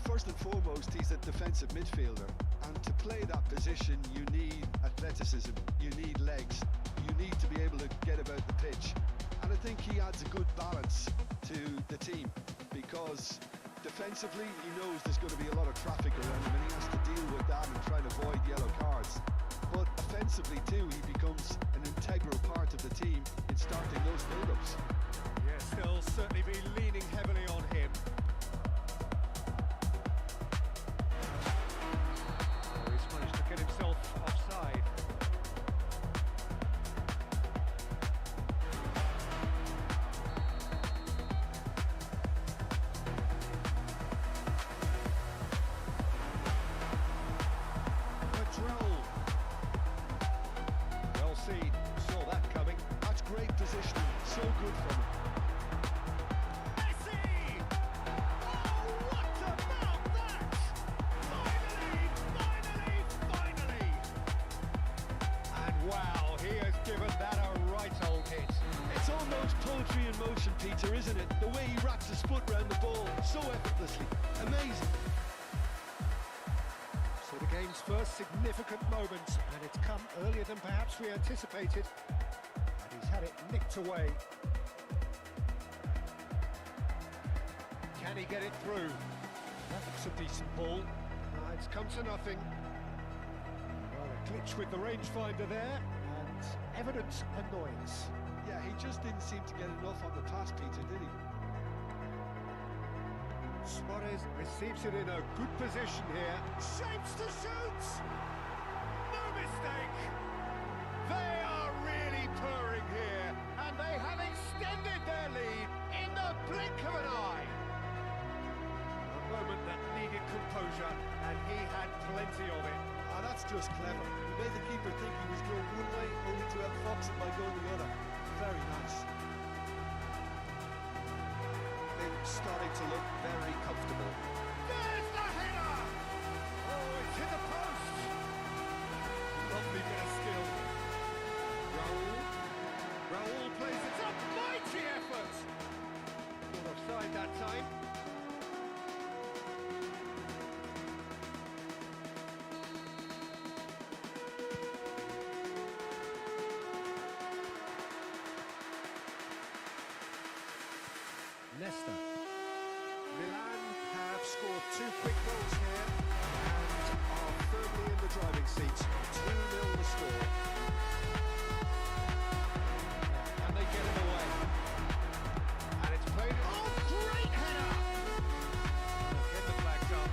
S2: First and foremost, he's a defensive midfielder, and to play that position you need athleticism, you need legs, you need to be able to get about the pitch. And I think he adds a good balance to the team, because defensively he knows there's going to be a lot of traffic around him and he has to deal with that and try to avoid yellow cards. But offensively too, he becomes an integral part of the team in starting those build-ups.
S1: Yes, they'll certainly be leaning heavily on him. Oh, he's managed to get himself offside. Control. Well seen, saw that coming.
S2: That's great positioning, so good from him.
S1: Messi! Oh, what about that? Finally! And wow, he has given that a right old hit.
S2: It's almost poetry in motion, Peter, isn't it? The way he wraps his foot round the ball so effortlessly. Amazing.
S1: So the game's first significant moment, and it's come earlier than perhaps we anticipated. And he's had it nicked away. Can he get it through? That looks a decent ball. It's come to nothing. Well, a glitch with the rangefinder there, and evident annoyance.
S2: Yeah, he just didn't seem to get enough on the pass, Peter, did he?
S1: Suarez receives it in a good position here. Shapes to shoot! No mistake! They are really purring here, and they have extended their lead in the blink of an eye. A moment that needed composure, and he had plenty of it.
S2: Ah, that's just clever. He made the keeper think he was going one way, only to outfox him by going the other. Very nice.
S1: Starting to look very comfortable. There's the header! Oh, it's hit the post! Lovely bit of skill. Raul plays it up, mighty effort! Not offside that time. Leicester. Milan have scored 2 quick goals here and are firmly in the driving seat. 2-0 the score. And they get it away. And it's played. Oh, great header! Get the flags up.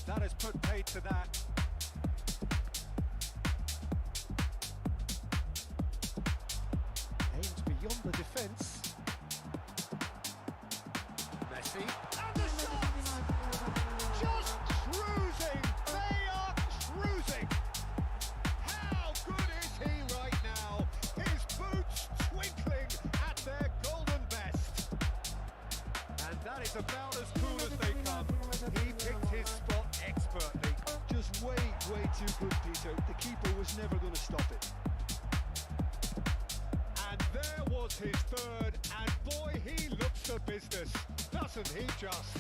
S1: That has put paid to that. Aimed beyond the defence. Messi. And the shot! Just cruising! They are cruising! How good is he right now? His boots twinkling at their golden best. And that is about as cool as they come. He picked his spot expertly.
S2: Just way too good, Peter. The keeper was never going to stop it.
S1: And there was his third, and boy, he looks the business, doesn't he just?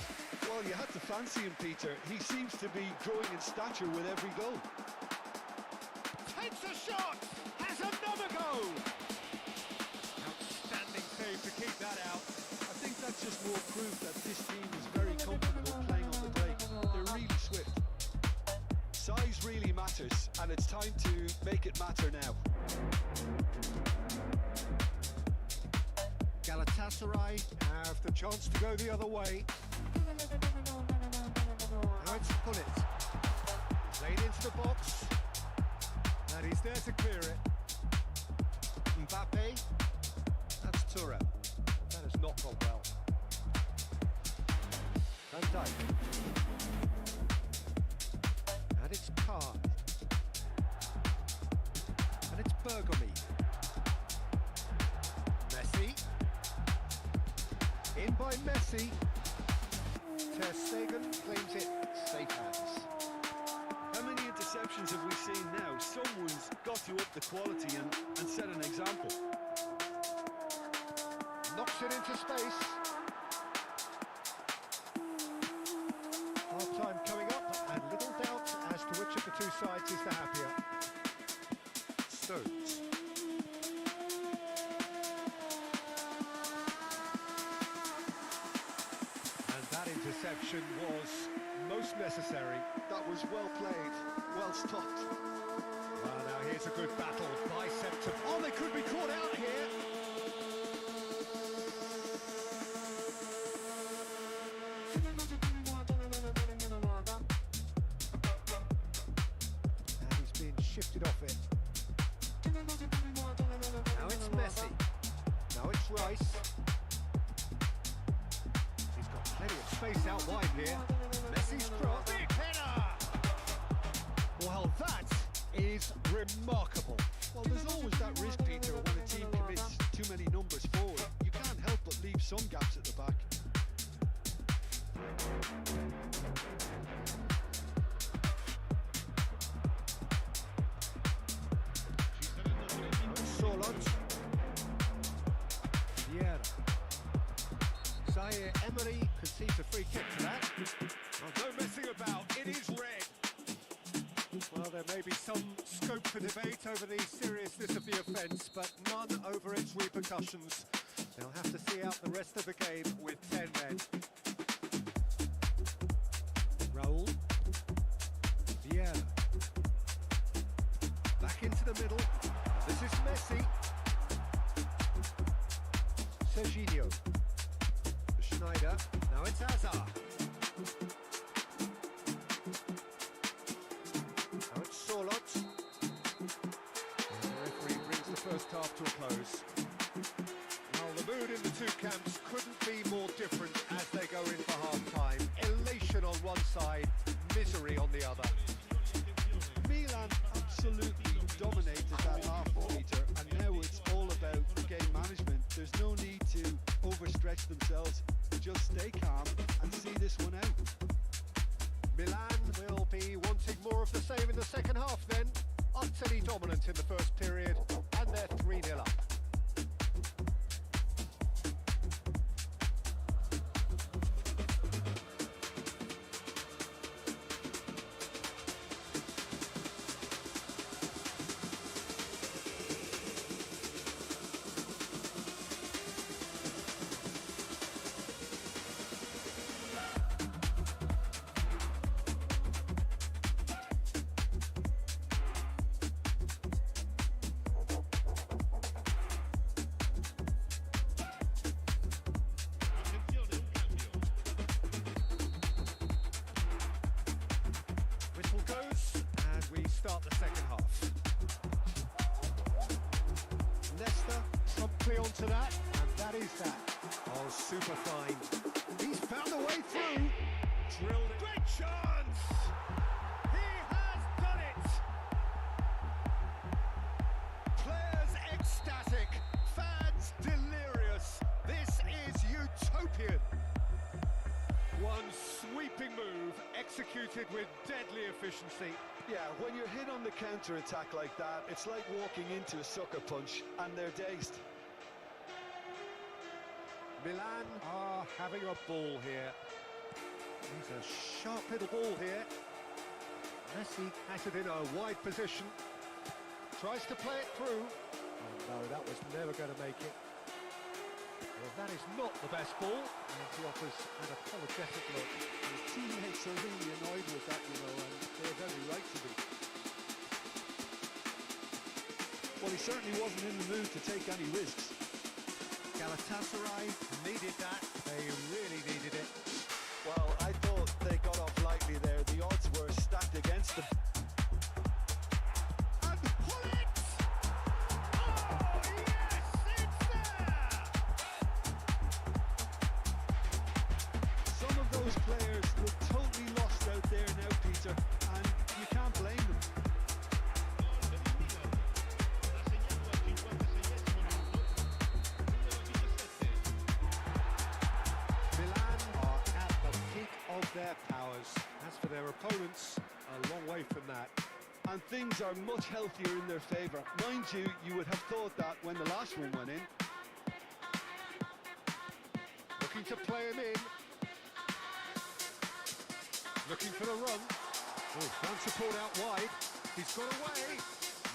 S2: Well, you had to fancy him, Peter. He seems to be growing in stature with every goal.
S1: Takes a shot, has another go. Outstanding save to keep that out.
S2: I think that's just more proof that this team is very comfortable playing on the break. They're really swift. Size really matters, and it's time to make it matter now.
S1: Galatasaray have the chance to go the other way. Now it's Pullet. Played into the box. And he's there to clear it. Mbappe. That's Thuram. That has not gone well. Van Dijk. And it's Carr. And it's Bergamy. Messi. In by Messi. Ter Stegen claims it. Safe hands.
S2: How many interceptions have we seen now? Someone's got to up the quality and set an example.
S1: Knocks it into space. Half time coming up, and little doubt as to which of the two sides is the happier. Stones. And that interception was most necessary.
S2: That was well played, well stopped.
S1: Well, now here's a good battle. Bicep to... Oh, they could be caught out here. And he's been shifted off it. Now it's Messi. Now it's Rice. He's got plenty of space out wide here. Messi's cross. Big header! Well, that is remarkable.
S2: Well, there's always that risk, Peter, when a team commits too many numbers forward. You can't help but leave some gaps at the back.
S1: Solot. Vieira. Zaire Emery concedes a free kick for that. Well, no messing about, it is red. Well, there may be some scope for debate over the seriousness of the offence, but none over its repercussions. They'll have to see out the rest of the game with 10 men. Raul. Vieira. Back into the middle. This is Messi. Serginho. Schneider. Now it's Hazard. Now it's Solot. And the referee brings the first half to a close. Well, the mood in the two camps couldn't be more different as they go in for half-time. Elation on one side, misery on the other.
S2: Milan absolutely dominated that half, Peter, and now it's all about game management. There's no need to overstretch themselves. Just stay calm and see this one out.
S1: Milan will be wanting more of the same in the second half then. Utterly dominant in the first period, and they're 3-0 up. Start the second half. Leicester promptly onto that, and that is that. Oh, super fine. He's found a way through. Drilled it. Great chance! He has done it! Players ecstatic, fans delirious. This is utopian. One sweeping move executed with deadly efficiency.
S2: Yeah, when you're hit on the counter-attack like that, it's like walking into a sucker punch, and they're dazed.
S1: Milan are having a ball here. He's a sharp little ball here. Messi has it in a wide position. Tries to play it through. Oh no, that was never going to make it. Well, that is not the best ball. And he offers an apologetic look.
S2: His teammates are really annoyed with that, you know, and they're very right to be. Well, he certainly wasn't in the mood to take any risks.
S1: Galatasaray needed that. They really needed it.
S2: Well, I thought they got off lightly there. The odds were stacked against them.
S1: And pull it! Oh, yes! powers. As for their opponents, a long way from that.
S2: And things are much healthier in their favour. Mind you, you would have thought that when the last one went in.
S1: Looking to play him in. Looking for the run. Oh, found support out wide. He's got away.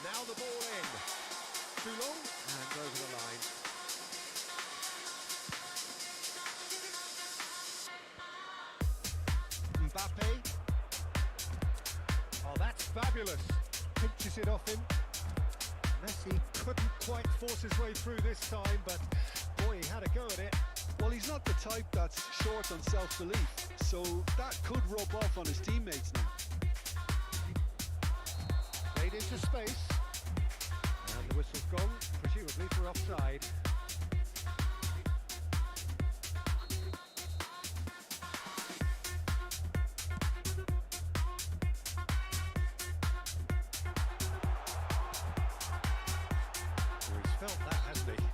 S1: Now the ball in. Too long and over the line. Mbappe. Oh, that's fabulous. Pinches it off him. Messi couldn't quite force his way through this time, but boy, he had a go at it.
S2: Well, he's not the type that's short on self-belief, so that could rub off on his teammates now.
S1: Played into space. And the whistle's gone, presumably for offside. Felt that, hasn't he?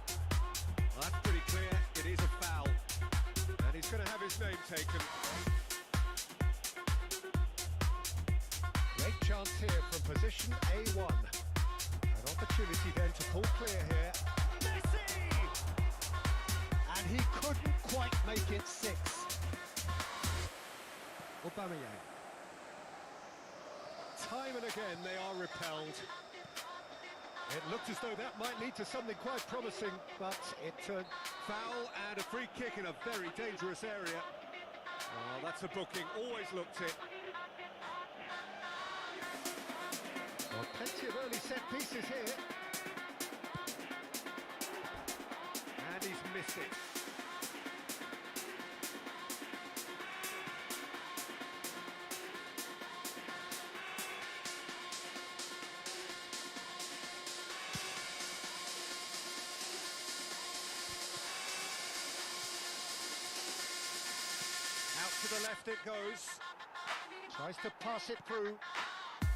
S1: Well, that's pretty clear. It is a foul. And he's going to have his name taken. Great chance here from position A1. An opportunity then to pull clear here. Messi! And he couldn't quite make it 6. Aubameyang. Time and again they are repelled. It looked as though that might lead to something quite promising, but it turned foul and a free kick in a very dangerous area. Oh, that's a booking, always looked it. Well, plenty of early set pieces here. And he's missed it. To the left it goes. Tries to pass it through.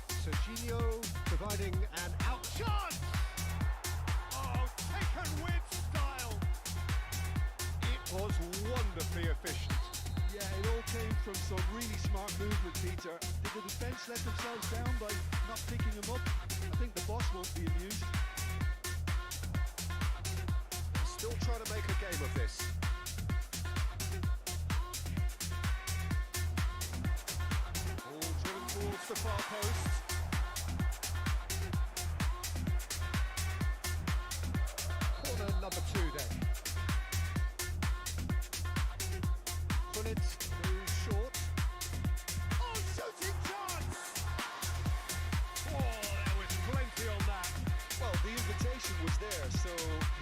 S1: Serginho providing an out chance. Oh, taken with style. It was wonderfully efficient.
S2: Yeah, it all came from some really smart movement, Peter. Did the defence let themselves down by not picking him up? I think the boss won't be amused.
S1: Still trying to make a game of this. Towards the far post. Corner number 2 then. Put it too short. Oh, shooting chance! Oh, there was plenty on that.
S2: Well, the invitation was there, so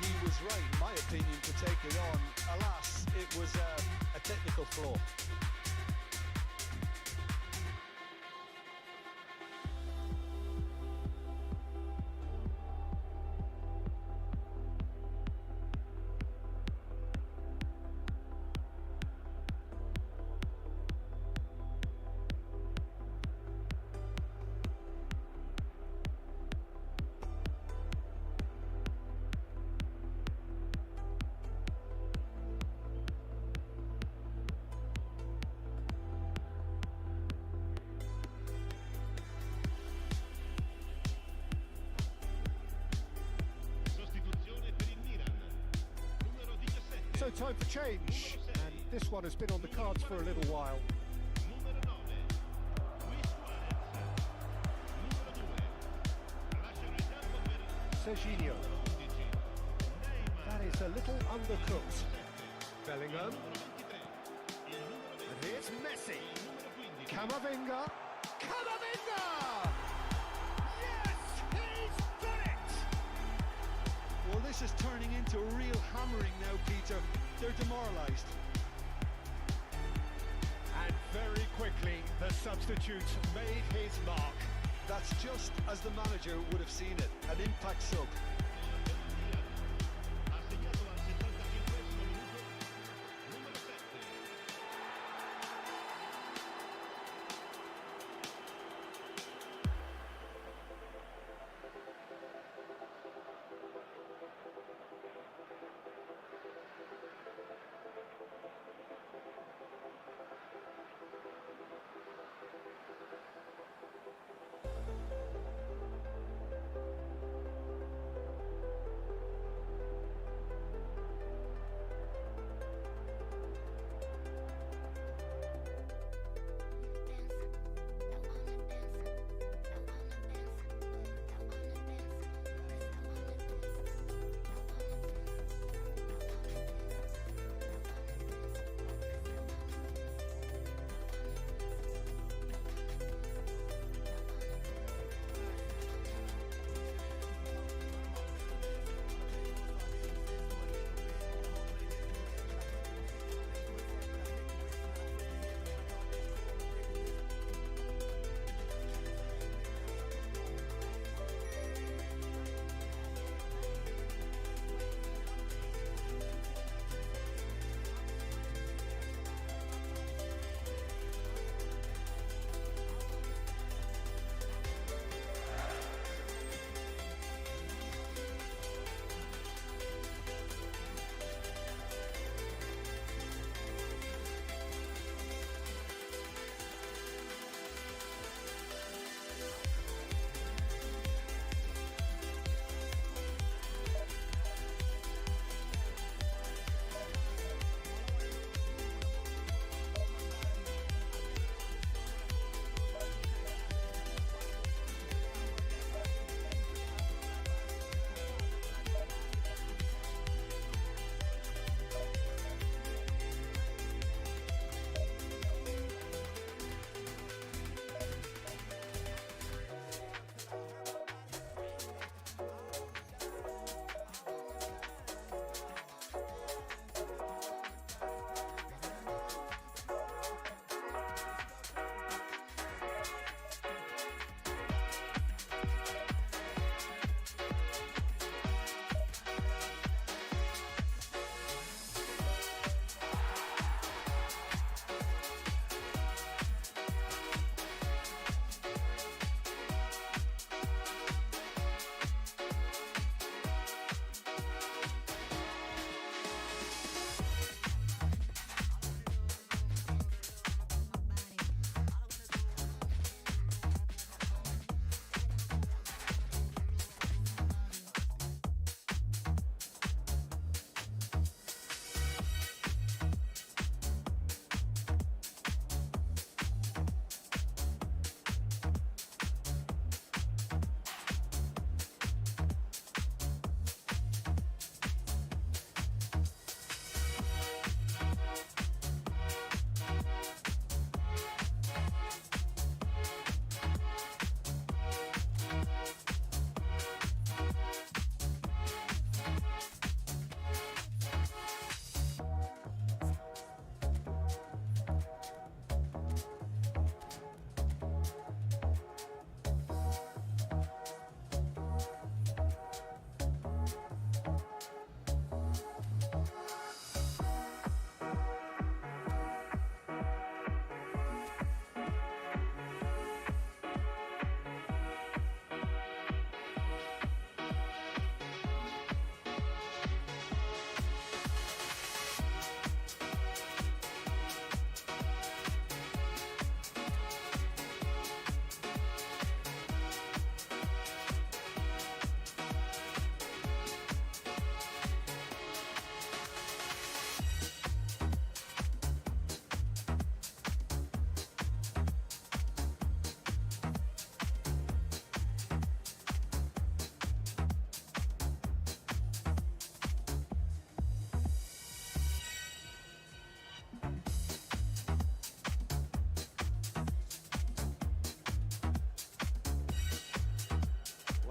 S2: he was right, in my opinion, to take it on. Alas, it was a technical flaw.
S1: So time for change, and this one has been on the cards for a little while. Serginho. That is a little undercooked. Bellingham. And here's Messi. Camavinga. Camavinga! Yes, he's done it!
S2: Well, this is turning into a real hammering now, Peter. They're demoralised.
S1: And very quickly, the substitute made his mark.
S2: That's just as the manager would have seen it, an impact sub.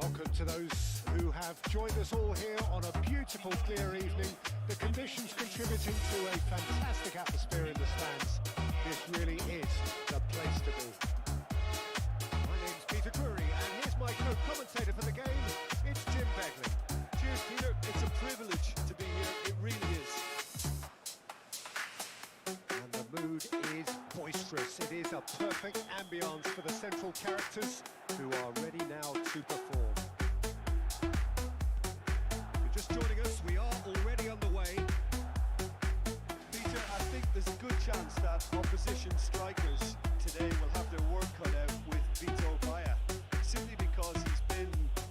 S1: Welcome to those who have joined us all here on a beautiful, clear evening. The conditions contributing to a fantastic atmosphere in the stands. This really is the place to be. My name's Peter Drury, and here's my co-commentator for the game. It's Jim Begley.
S2: Cheers, Peter. It's a privilege to be here. It really is.
S1: And the mood is boisterous. It is a perfect ambience for the central characters who are ready now to perform. If you're just joining us, we are already underway.
S2: Peter, I think there's a good chance that opposition strikers today will have their work cut out with Vito Vaya, simply because he's been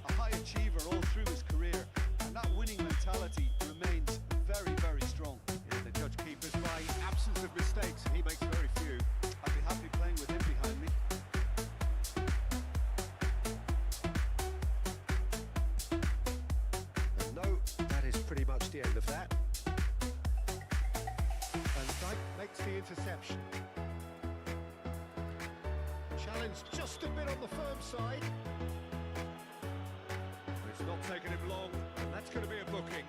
S2: a high achiever all through his career, and that winning mentality remains very, very strong.
S1: Yeah, the judge keepers by absence of mistakes, and he makes very few.
S2: I'd be happy playing with him behind me.
S1: And no, that is pretty much the end of that. And Dyke makes the interception. Challenge just a bit on the firm side. It's not taken him long, and that's going to be a booking.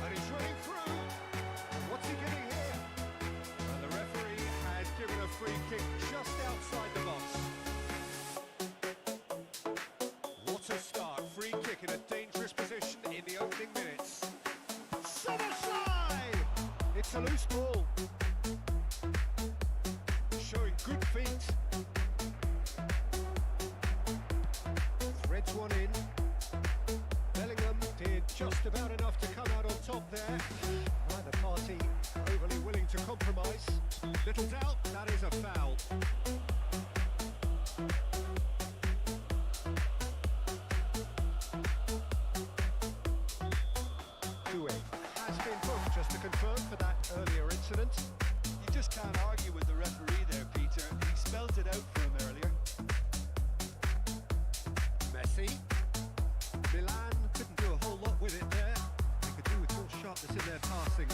S1: And he's running through. What's he getting here? And the referee has given a free kick just outside the box. What a start. Free kick in a dangerous position in the opening minutes. Somerslide! It's a loose ball. Showing good feet. Threads one in. Bellingham did just about enough to come out on top there. Neither party overly willing to compromise. Little doubt, that is a foul. Has been booked, just to confirm, for that earlier incident.
S2: You just can't argue with the referee there, Peter. He spelled it out for him earlier.
S1: Messi. Milan couldn't do a whole lot with it there. They could do with more sharpness in their passing.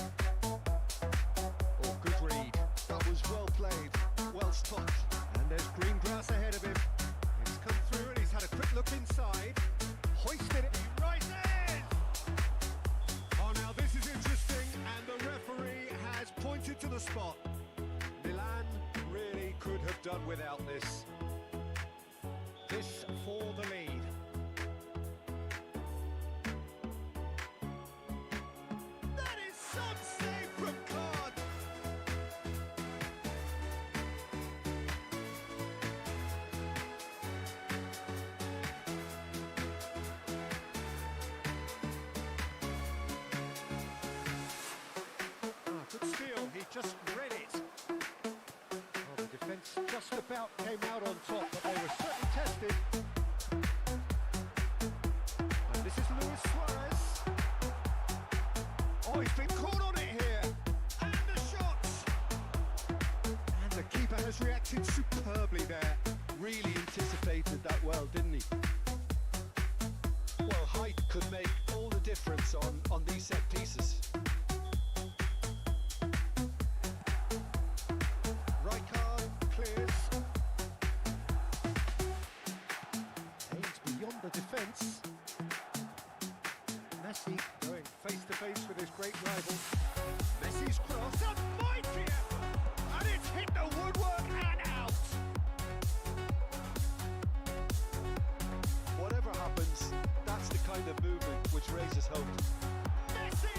S1: Oh, good read.
S2: That was well played, well stopped.
S1: And there's green grass ahead of him. He's come through and he's had a quick look inside. Hoisted it. He rises! Oh, now this is interesting, and the referee has pointed to the spot. Milan really could have done without this. This for the lead. That is some save from Card. Good steal, he just read it. Well, the defence just about came out on top, but they were certainly tested. And this is Luis Suarez. Oh, he's been caught on it here. And the shots. And the keeper has reacted superbly there.
S2: Really anticipated that well, didn't he? Well, height could make all the difference on these set pieces.
S1: Rijkaard clears. Aims beyond the defence. Messi going face to face with his great rival. Messi's cross, a mighty effort, and it's hit the woodwork and out.
S2: Whatever happens, that's the kind of movement which raises hope.
S1: Messi!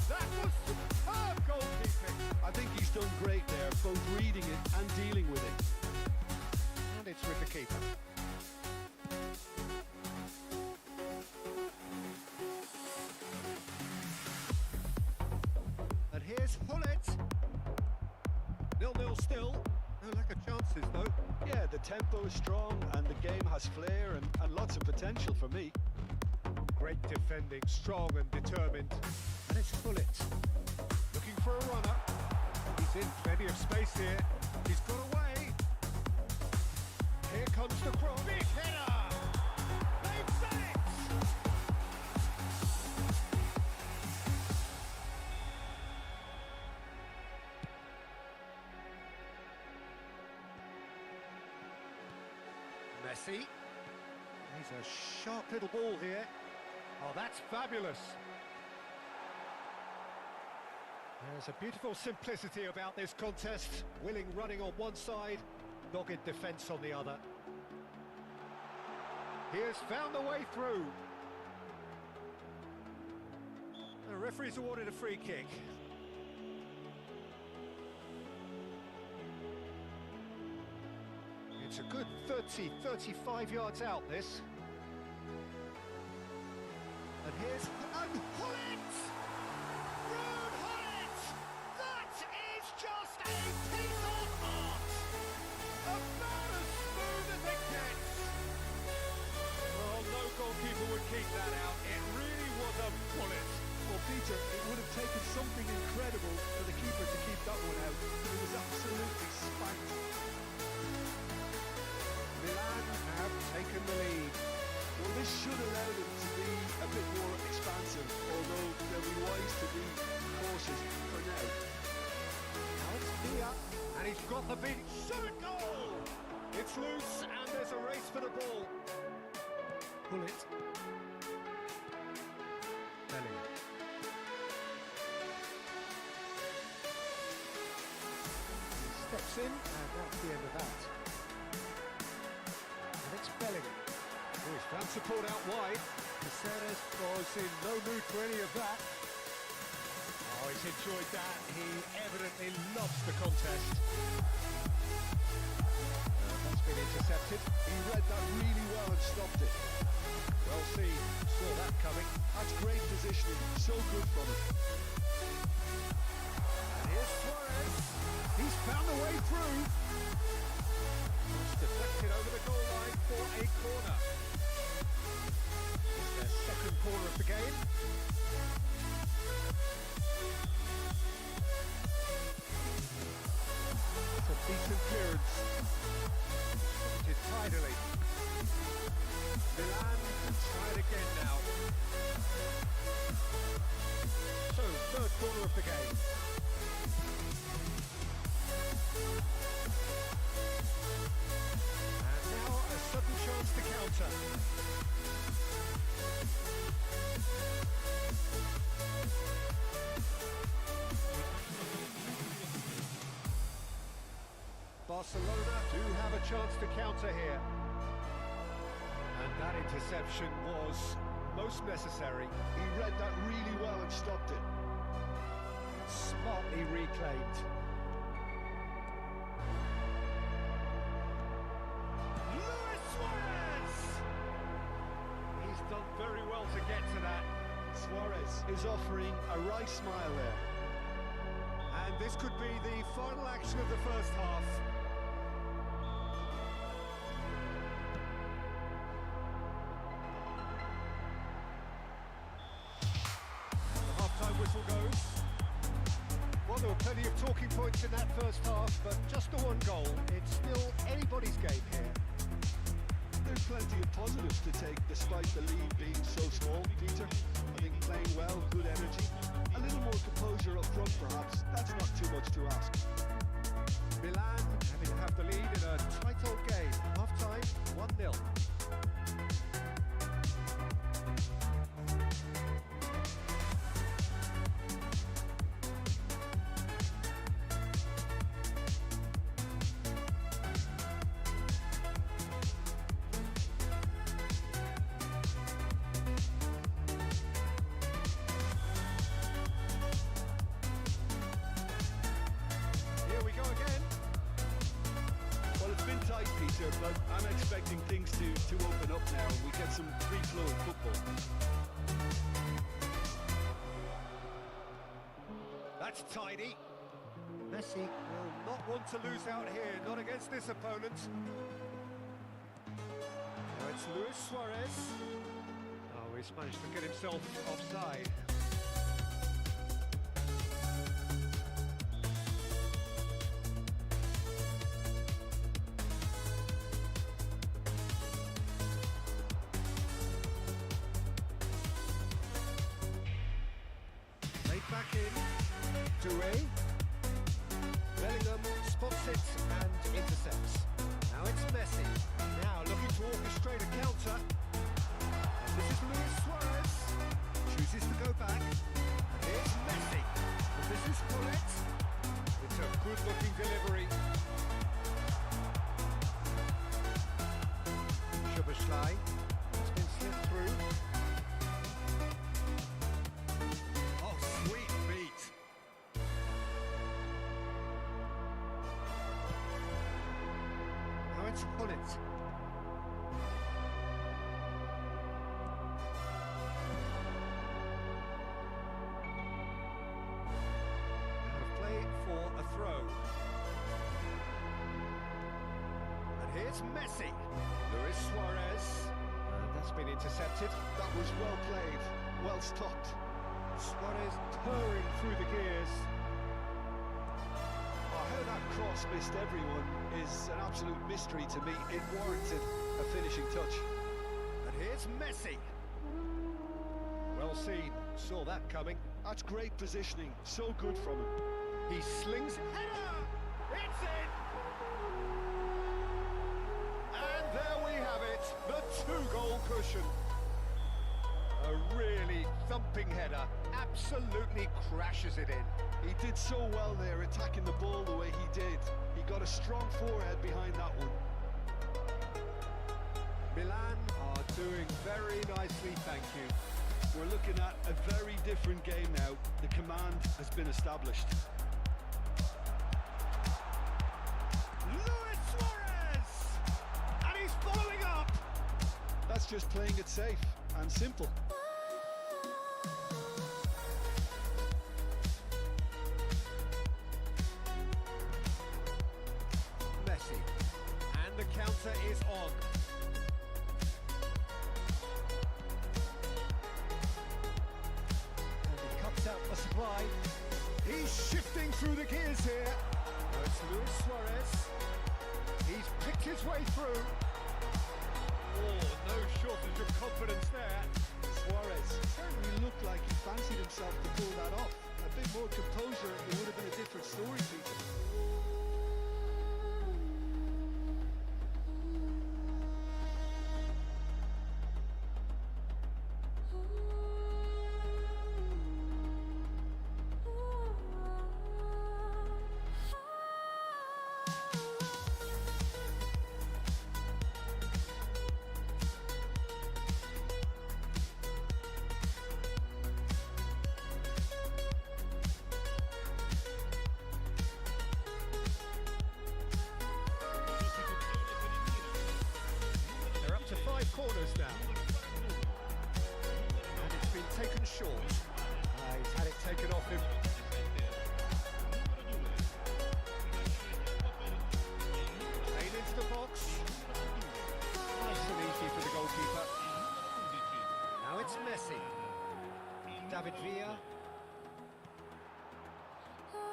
S1: That was superb goalkeeping.
S2: I think he's done great there, both reading it and dealing with it.
S1: And it's with the keeper. And here's Hullet. 0-0 still. No lack of chances though.
S2: Yeah, the tempo is strong and the game has flair and lots of potential for me.
S1: Great defending, strong and determined. And it's Hullet. Looking for a runner. He's in plenty of space here. He's got away. Here comes the cross. Big header! They've done it! Messi. He's a sharp little ball here. Oh, that's fabulous. There's a beautiful simplicity about this contest. Willing running on one side, dogged defence on the other. He has found the way through. The referee's awarded a free kick. It's a good 30, 35 yards out, this. And here's... And Hullet! Ruud Hullet! That is just a piece of art! About as smooth as it gets! Well, no goalkeeper would keep that out. It really was a bullet.
S2: Well, Peter, it would have taken something incredible for the keeper to keep that one out. It was absolutely spanked.
S1: Milan have taken the lead.
S2: Well, this should allow them to be a bit more expansive, although they'll be wise to be cautious for now.
S1: Now it's Dia, and he's got the beat. Shot goal! It's loose, and there's a race for the ball. Pull it. Bellingham. He steps in, and that's the end of that. And it's Bellingham. Oh, he's found support out wide. Caceres was in no mood for any of that. Oh, he's enjoyed that. He evidently loves the contest. That's been intercepted.
S2: He read that really well and stopped it.
S1: Well seen. Saw that coming.
S2: That's great positioning. So good from him.
S1: And here's Suarez. He's found a way through. It's deflected over the goal line for a corner. It's their second corner of the game. It's a decent clearance. It is tidily. Milan can try it again now. So, third corner of the game. And now a sudden chance to counter. Barcelona do have a chance to counter here. And that interception was most necessary.
S2: He read that really well and stopped it.
S1: Smartly reclaimed. Luis Suarez! He's done very well to get to that.
S2: Suarez is offering a wry smile there.
S1: And this could be the final action of the first half. The half-time whistle goes. Well, there were plenty of talking points in that first half, but just the one goal. It's still anybody's game here.
S2: There's plenty of positives to take despite the lead being so small, Peter. I think playing well, good energy. A little more composure up front perhaps. That's not too much to ask.
S1: Milan having to have the lead in a tight old game. Half-time, 1-0.
S2: Peter, but I'm expecting things to open up now. We get some free-flowing football.
S1: That's tidy. Messi will not want to lose out here, not against this opponent. Now it's Luis Suarez. Oh, he's managed to get himself offside. Back in, Touré, Bellingham spots it and intercepts. Now it's Messi. Now looking to orchestrate a counter. And this is Luis Suarez. Chooses to go back. And here's Messi. And this is correct. It's a good-looking delivery. Szoboszlai. It's been slipped through. Oh, sweet feet. Now it's Hullet. Out of play for a throw. And here's Messi. Luis Suarez. And that's been intercepted.
S2: That was well played, well stopped.
S1: Suarez purring through the gears.
S2: Oh, how that cross missed everyone is an absolute mystery to me. It warranted a finishing touch.
S1: And here's Messi. Well seen, saw that coming.
S2: That's great positioning, so good from him.
S1: He slings header! It's in! And there we have it, the two-goal cushion. A really thumping header, absolutely crashes it in.
S2: He did so well there, attacking the ball the way he did. He got a strong forehead behind that one.
S1: Milan are doing very nicely, thank you.
S2: We're looking at a very different game now. The command has been established.
S1: Luis Suarez! And he's following up!
S2: That's just playing it safe and simple.
S1: Messi. And the counter is on. And he cuts out a supply. He's shifting through the gears here. Now it's Luis Suarez. He's picked his way through. Oh, no shortage of confidence there.
S2: Suarez certainly looked like he fancied himself to pull that off. A bit more composure, it would have been a different story, Peter.
S1: They're up to 5 corners now. And it's been taken short. He's had it taken off him. Played into the box. Nice and easy for the goalkeeper. Now it's Messi. David Villa.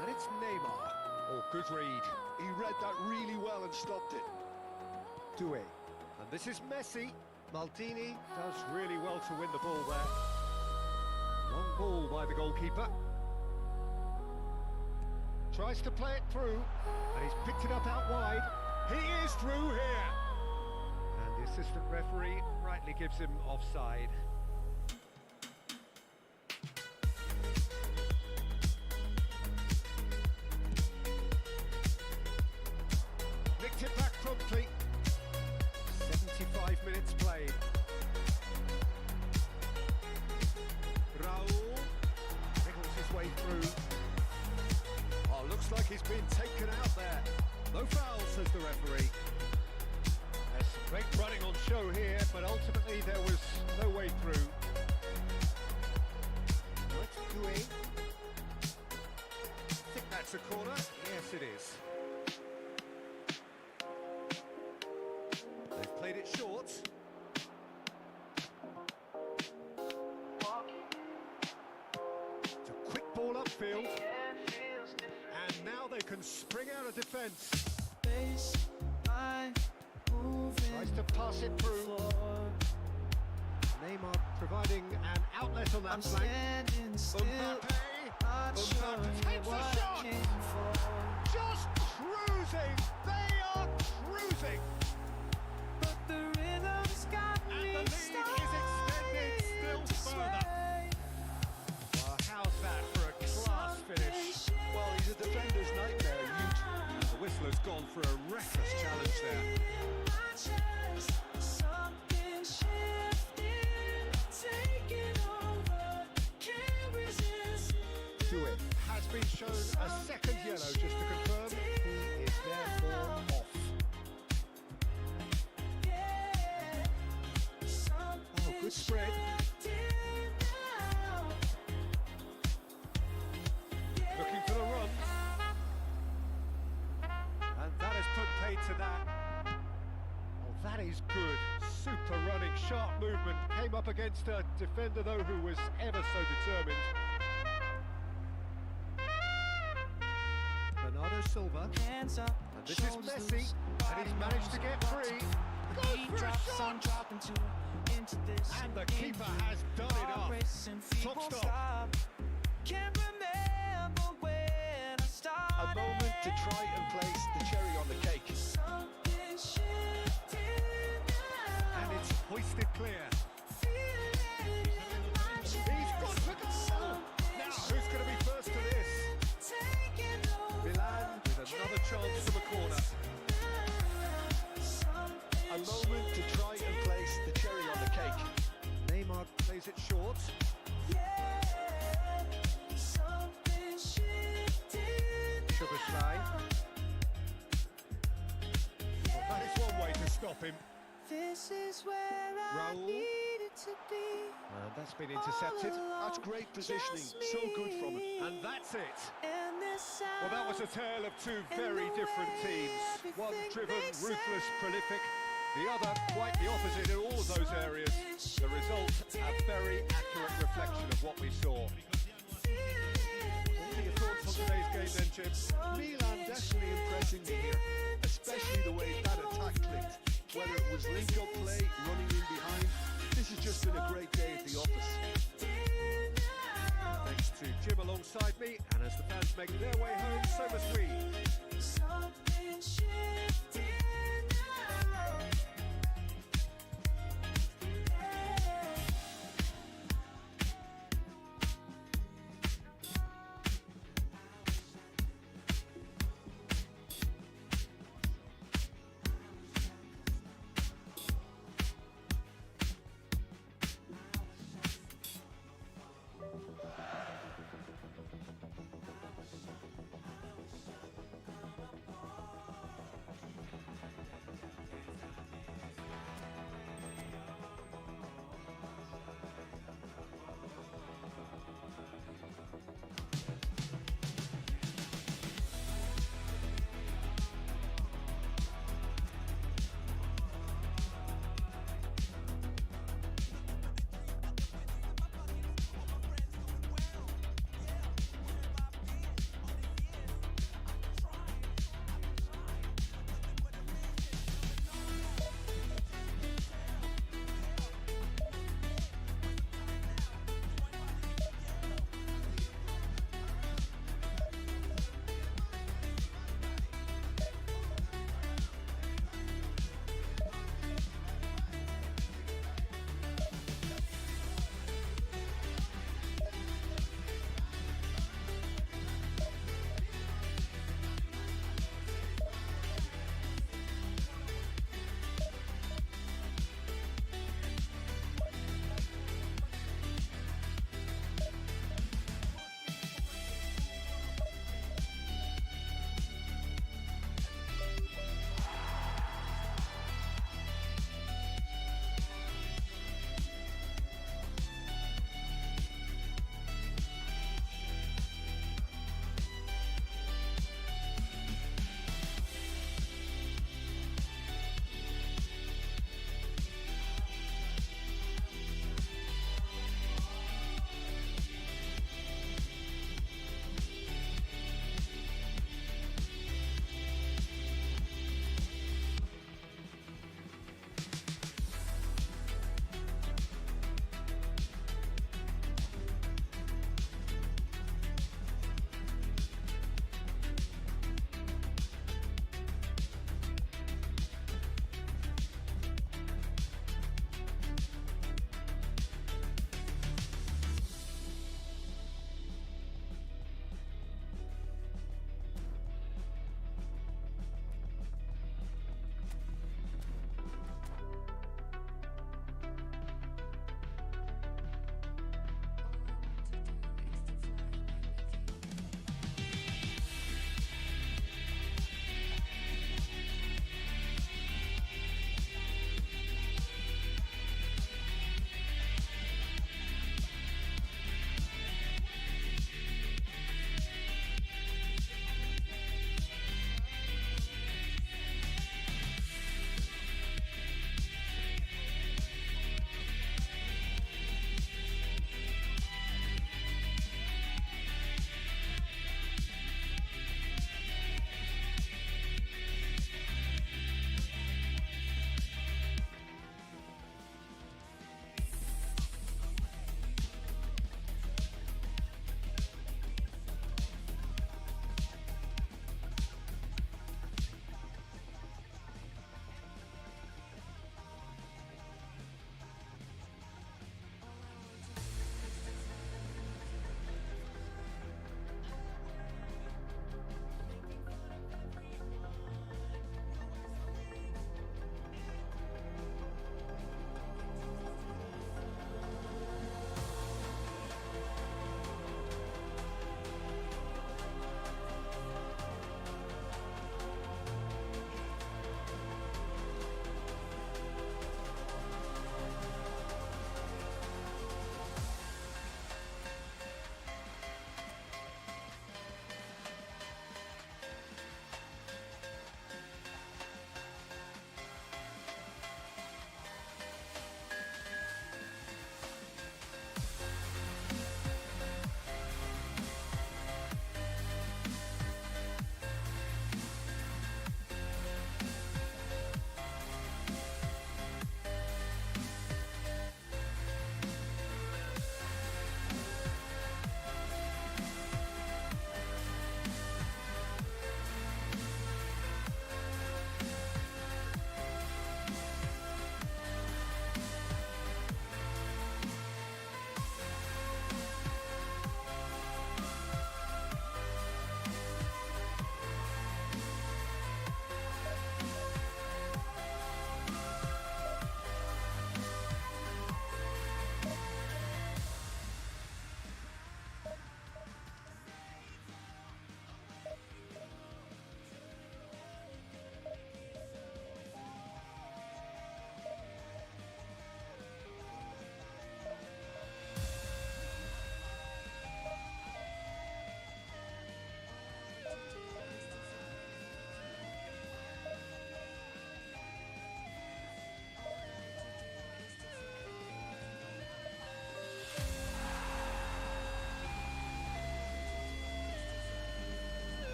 S1: And it's Neymar. Oh, good read.
S2: He read that really well and stopped it.
S1: Doué. And this is Messi. Maldini does really well to win the ball there. Long ball by the goalkeeper. Tries to play it through, and he's picked it up out wide. He is through here. And the assistant referee rightly gives him offside. Nicked it back promptly. 75 minutes played. Raul wriggles his way through. Oh, looks like he's been taken out there. No foul, says the referee. There's some great running on show here, but ultimately there was no way through. What's doing? I think that's a corner. Yes, it is. They've played it short. It's a quick ball upfield. And now they can spring out of defence. Tries to pass it through. Neymar providing an outlet on that flank. Mbappe.
S3: not
S1: Нуля
S3: sure
S1: takes the
S3: what
S1: shot.
S3: came for.
S1: Just cruising. They are cruising.
S3: But the rhythm's got
S1: And
S3: me
S1: the lead is extended still
S3: to
S1: further.
S3: sway.
S1: Well, how's that for a class finish?
S2: Well, he's a defender's nightmare.
S1: And the whistler's gone for a reckless challenge there.
S3: My chest, something shifting, taking over, can't resist.
S1: Has been shown a second yellow just to confirm he is therefore off. Oh, good spread. Looking for the run. And that has put paid to that. Oh, that is good. Super running, sharp movement. Came up against a defender, though, who was ever so determined. Bernardo Silva.
S3: Hands up,
S1: And this is Messi. And he's managed to get free. Goes for a
S3: I'm
S1: shot.
S3: dropping into this.
S1: And the keeper has done it up. Top stop.
S3: Can't remember when I started.
S2: A moment to try and place the cherry on the cake.
S3: Something shifting now.
S1: And it's hoisted clear.
S3: Feeling in my chest.
S1: He's got to go. Now, who's going to be first to this?
S3: Taking over.
S1: Milan with another chance from a corner.
S2: A moment to try and place the cherry on the cake.
S1: Neymar plays it short. Szoboszlai. Well, that is one way to stop him.
S3: This is where I
S1: Raul.
S3: needed to be.
S1: And that's been intercepted.
S2: That's great positioning. So good from him.
S1: And that's it.
S3: And this
S1: Well, that was a tale of two very different teams. One driven, ruthless, prolific. The other quite the opposite in all of those areas. The result, a very accurate reflection of what we saw. What are your thoughts on today's game then, Jim?
S2: Milan definitely impressing me here, especially the way that attack clicked. Whether it was link-up play, running in behind, this has just been a great day at the office.
S1: Thanks to Jim alongside me, and as the fans make their way home, so must we.
S3: something shifting now.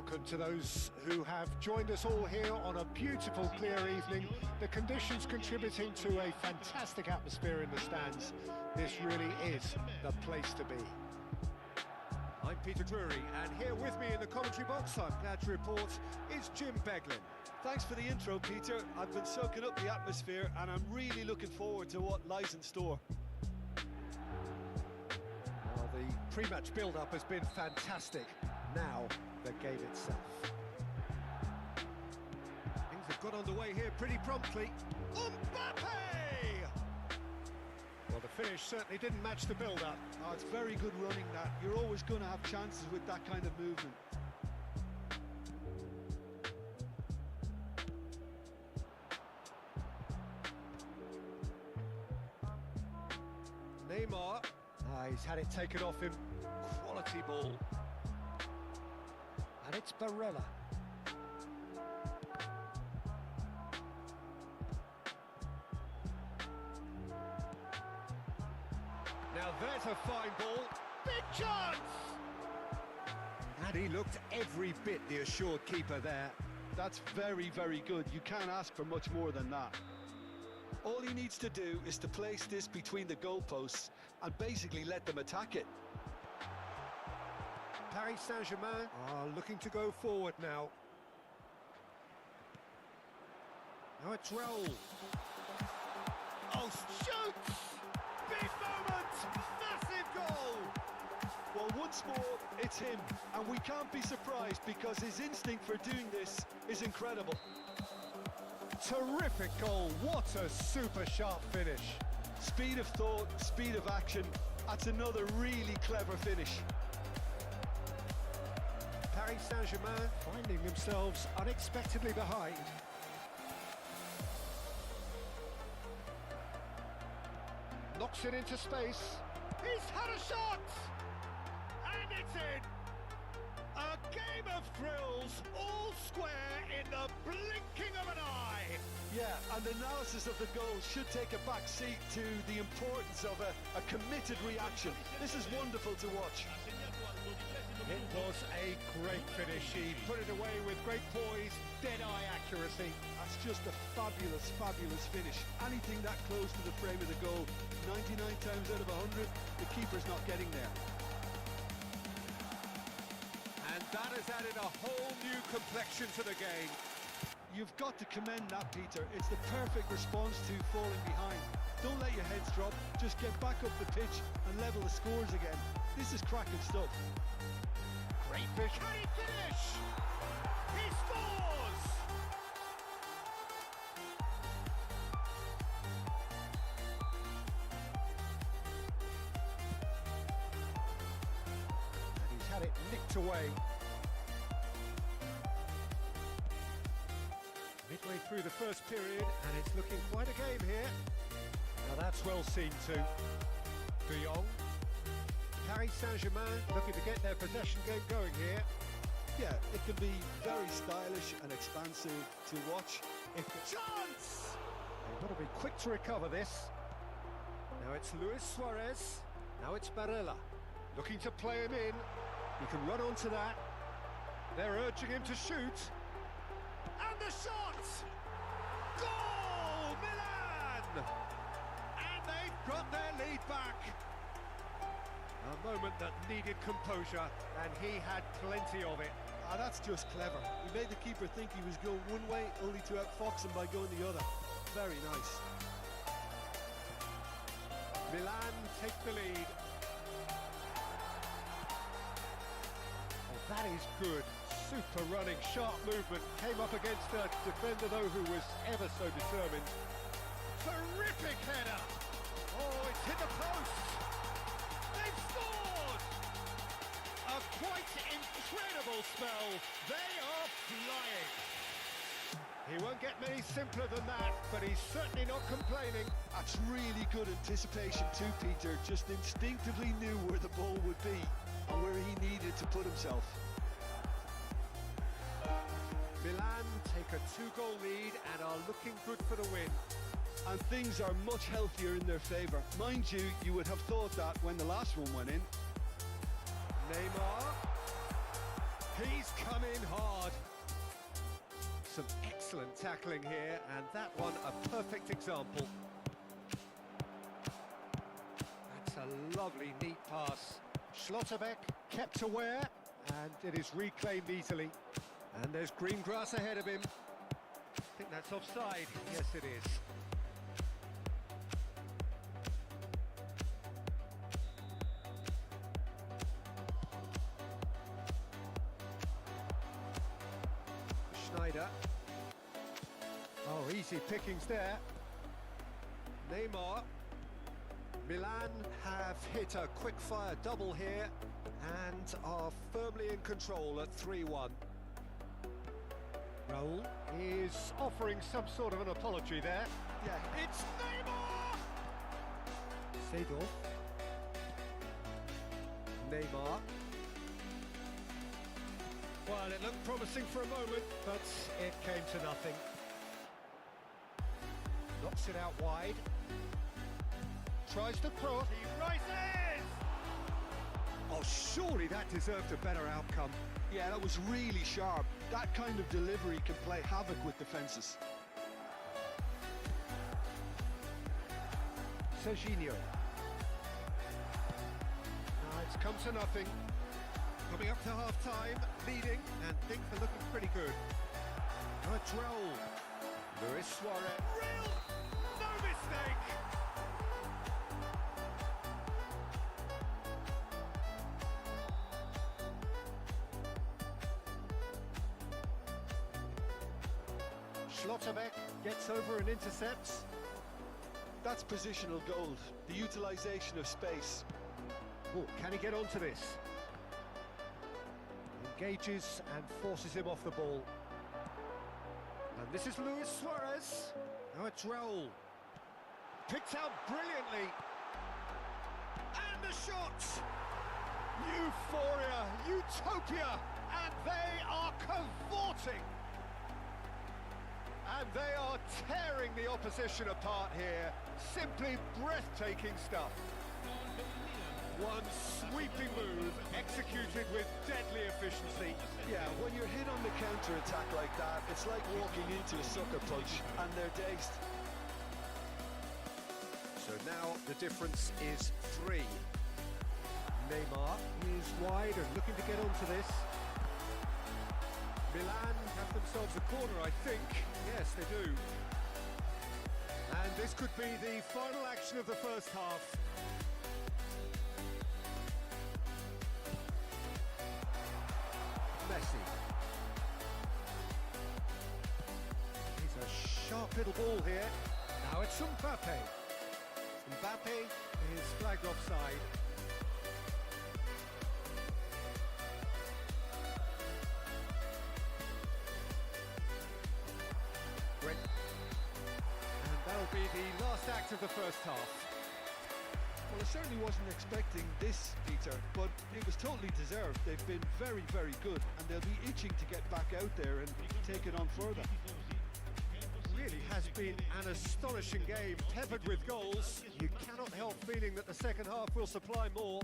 S1: welcome to those who have joined us all here on a beautiful, clear evening. The conditions contributing to a fantastic atmosphere in the stands. This really is the place to be. I'm Peter Drury, and here with me in the commentary box, I'm glad to report, is Jim Beglin.
S2: Thanks for the intro, Peter. I've been soaking up the atmosphere and I'm really looking forward to what lies in store.
S1: Well, the pre-match build-up has been fantastic. Now, the game itself. Things have got underway here pretty promptly. Mbappe! Well, the finish certainly didn't match the build-up.
S2: Oh, it's very good running, that. You're always going to have chances with that kind of movement.
S1: Neymar. He's had it taken off him. Quality ball. And it's Barella. Now there's a fine ball. Big chance! And he looked every bit the assured keeper there.
S2: That's very, very good. You can't ask for much more than that. All he needs to do is to place this between the goalposts and basically let them attack it.
S1: Paris Saint-Germain are looking to go forward now. Now it's Raul. Oh, shoots! Big moment! Massive goal!
S2: Well, once more, it's him. And we can't be surprised because his instinct for doing this is incredible.
S1: Terrific goal. What a super sharp finish.
S2: Speed of thought, speed of action. That's another really clever finish.
S1: Paris Saint-Germain finding themselves unexpectedly behind. Knocks it into space. He's had a shot! And it's in! A game of thrills, all square in the blinking of an eye.
S2: Yeah, and analysis of the goal should take a back seat to the importance of a committed reaction. This is wonderful to watch.
S1: It was a great finish. He put it away with great poise, dead-eye accuracy.
S2: That's just a fabulous, fabulous finish. Anything that close to the frame of the goal, 99 times out of 100, the keeper's not getting there.
S1: And that has added a whole new complexion to the game.
S2: You've got to commend that, Peter. It's the perfect response to falling behind. Don't let your heads drop. Just get back up the pitch and level the scores again. This is cracking stuff.
S1: Great fish. Can he finish? He scores! And he's had it nicked away. Midway through the first period, and it's looking quite a game here. Now that's well seen too. De Jong. Paris Saint-Germain looking to get their possession game going here.
S2: Yeah, it can be very stylish and expansive to watch.
S1: If the chance! They've got to be quick to recover this. Now it's Luis Suarez. Now it's Barella. Looking to play him in. He can run onto that. They're urging him to shoot. And the shot! Goal! Milan! And they've got their lead back. A moment that needed composure, and he had plenty of it.
S2: Ah, that's just clever. He made the keeper think he was going one way, only to outfox him by going the other. Very nice.
S1: Milan take the lead. Oh, that is good. Super running, sharp movement. Came up against a defender, though, who was ever so determined. Terrific header! Oh, it's hit the post! They've scored! A quite incredible spell. They are flying. He won't get many simpler than that, but he's certainly not complaining.
S2: That's really good anticipation too, Peter. Just instinctively knew where the ball would be and where he needed to put himself.
S1: Milan take a 2-goal lead and are looking good for the win.
S2: And things are much healthier in their favour. Mind you, you would have thought that when the last one went in.
S1: Neymar. He's come in hard. Some excellent tackling here, and that one a perfect example. That's a lovely, neat pass. Schlotterbeck kept aware, and it is reclaimed easily. And there's green grass ahead of him. I think that's offside. Yes, it is. Schneider. Oh, easy pickings there. Neymar. Milan have hit a quick-fire double here and are firmly in control at 3-1. Raul is offering some sort of an apology there. Yeah, it's Neymar! Seedorf. Neymar. Well, it looked promising for a moment, but it came to nothing. Knocks it out wide. Tries to cross. He rises! Oh, surely that deserved a better outcome.
S2: Yeah, that was really sharp. That kind of delivery can play havoc with defences.
S1: Serginho. It's come to nothing. Coming up to half-time, leading, and things are looking pretty good. A droll. Luis Suarez. Real! No mistake! Schlotterbeck gets over and intercepts.
S2: That's positional gold, the utilisation of space.
S1: Oh, can he get onto this? Engages and forces him off the ball. And this is Luis Suarez. Now it's Raul. Picked out brilliantly. And the shots! Euphoria, utopia, and they are cavorting. And they are tearing the opposition apart here. Simply breathtaking stuff. One sweeping move, executed with deadly efficiency.
S2: Yeah, when you're hit on the counter-attack like that, it's like walking into a sucker punch, and they're dazed.
S1: So now the difference is 3. Neymar is wide and looking to get onto this. Milan have themselves a corner, I think. Yes, they do. And this could be the final action of the first half. Messi. He's a sharp little ball here. Now it's Mbappe. Mbappe is flagged offside. And that'll be the last act of the first half.
S2: Well, I certainly wasn't expecting this, Peter, but it was totally deserved. They've been very, very good, and they'll be itching to get back out there and take it on further.
S1: Really has been an astonishing game, peppered with goals. You cannot help feeling that the second half will supply more.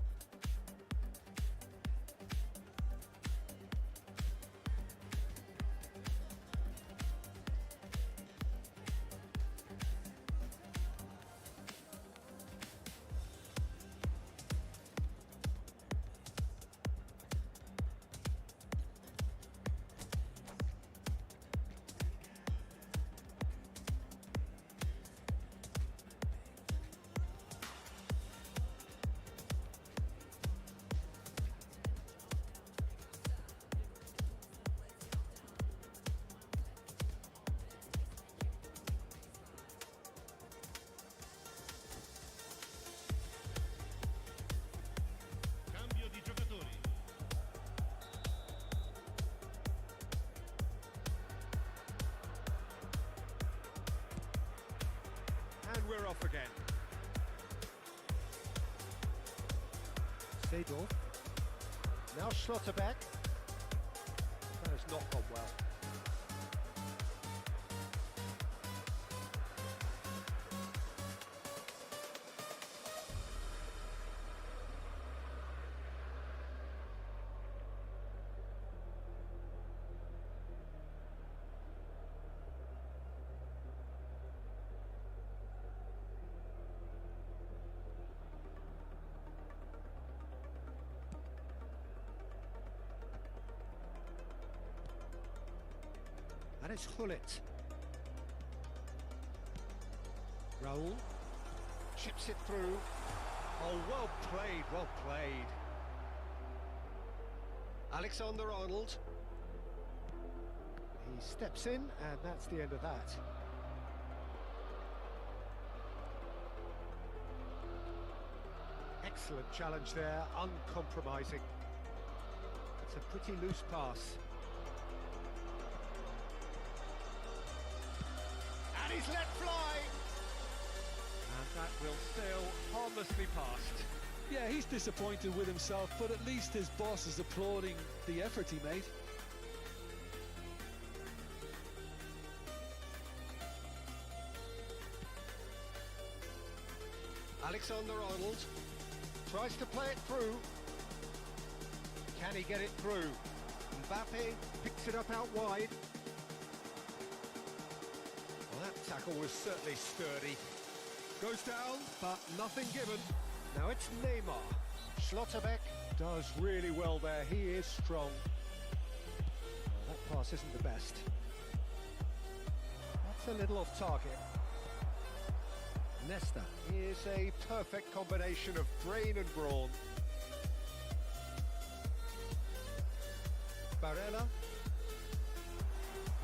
S1: We're off again. Seedorf. Now Schlotterbeck. That has not gone well. And it's Hullet. Raul chips it through. Oh, well played, well played. Alexander-Arnold. He steps in, and that's the end of that. Excellent challenge there, uncompromising. It's a pretty loose pass. And he's let fly! And that will sail harmlessly past.
S2: Yeah, he's disappointed with himself, but at least his boss is applauding the effort he made.
S1: Alexander-Arnold tries to play it through. Can he get it through? Mbappe picks it up out wide. Well, that tackle was certainly sturdy. Goes down, but nothing given. Now it's Neymar. Schlotterbeck does really well there. He is strong. Well, that pass isn't the best. That's a little off target. Nesta is a perfect combination of brain and brawn. Barella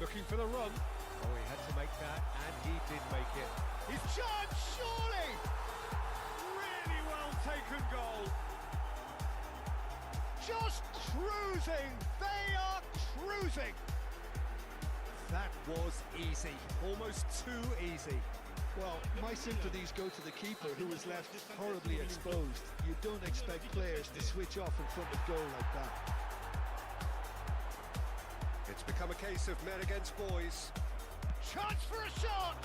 S1: looking for the run. Oh, he had to make that, and he did make it. His chance, surely! Really well taken goal. Just cruising. They are cruising. That was easy, almost too easy.
S2: Well, my sympathies go to the keeper, who was left horribly exposed. You don't expect players to switch off in front of goal like that.
S1: It's become a case of men against boys. Chance for a shot!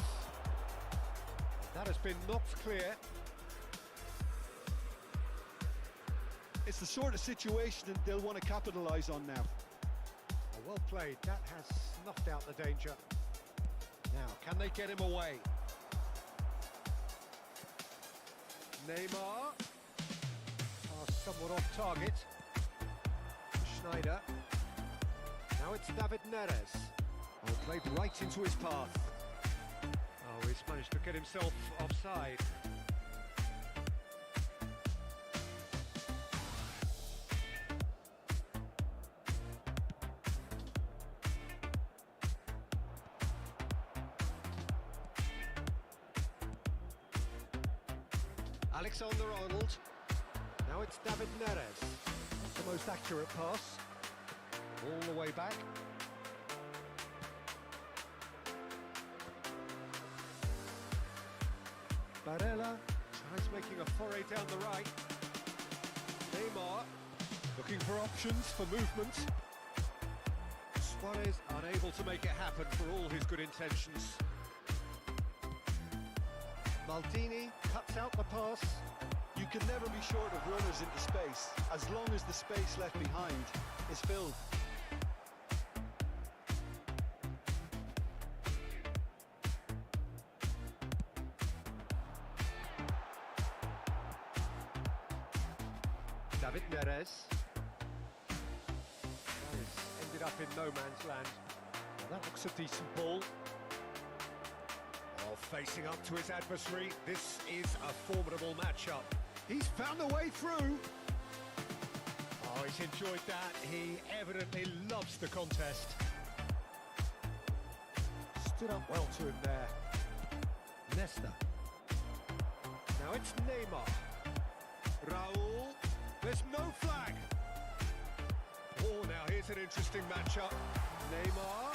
S1: That has been knocked clear.
S2: It's the sort of situation that they'll want to capitalise on now.
S1: Oh, well played. That has snuffed out the danger. Now, can they get him away? Neymar. Pass somewhat off target. Schneider. Now it's David Neres. Oh, played right into his path. Oh, he's managed to get himself offside. Alexander-Arnold. Now it's David Neres. Not the most accurate pass. All the way back. Barella tries making a foray down the right. Neymar looking for options for movement. Suarez unable to make it happen for all his good intentions. Maldini cuts out the pass.
S2: You can never be short of runners into space, as long as the space left behind is filled.
S1: David Neres. That has ended up in no man's land. Well, that looks a decent ball. Oh, facing up to his adversary. This is a formidable matchup. He's found the way through. Oh, he's enjoyed that. He evidently loves the contest. Stood up well to him there. Nesta. Now it's Neymar. Raul. There's no flag. Oh, now here's an interesting matchup. Neymar.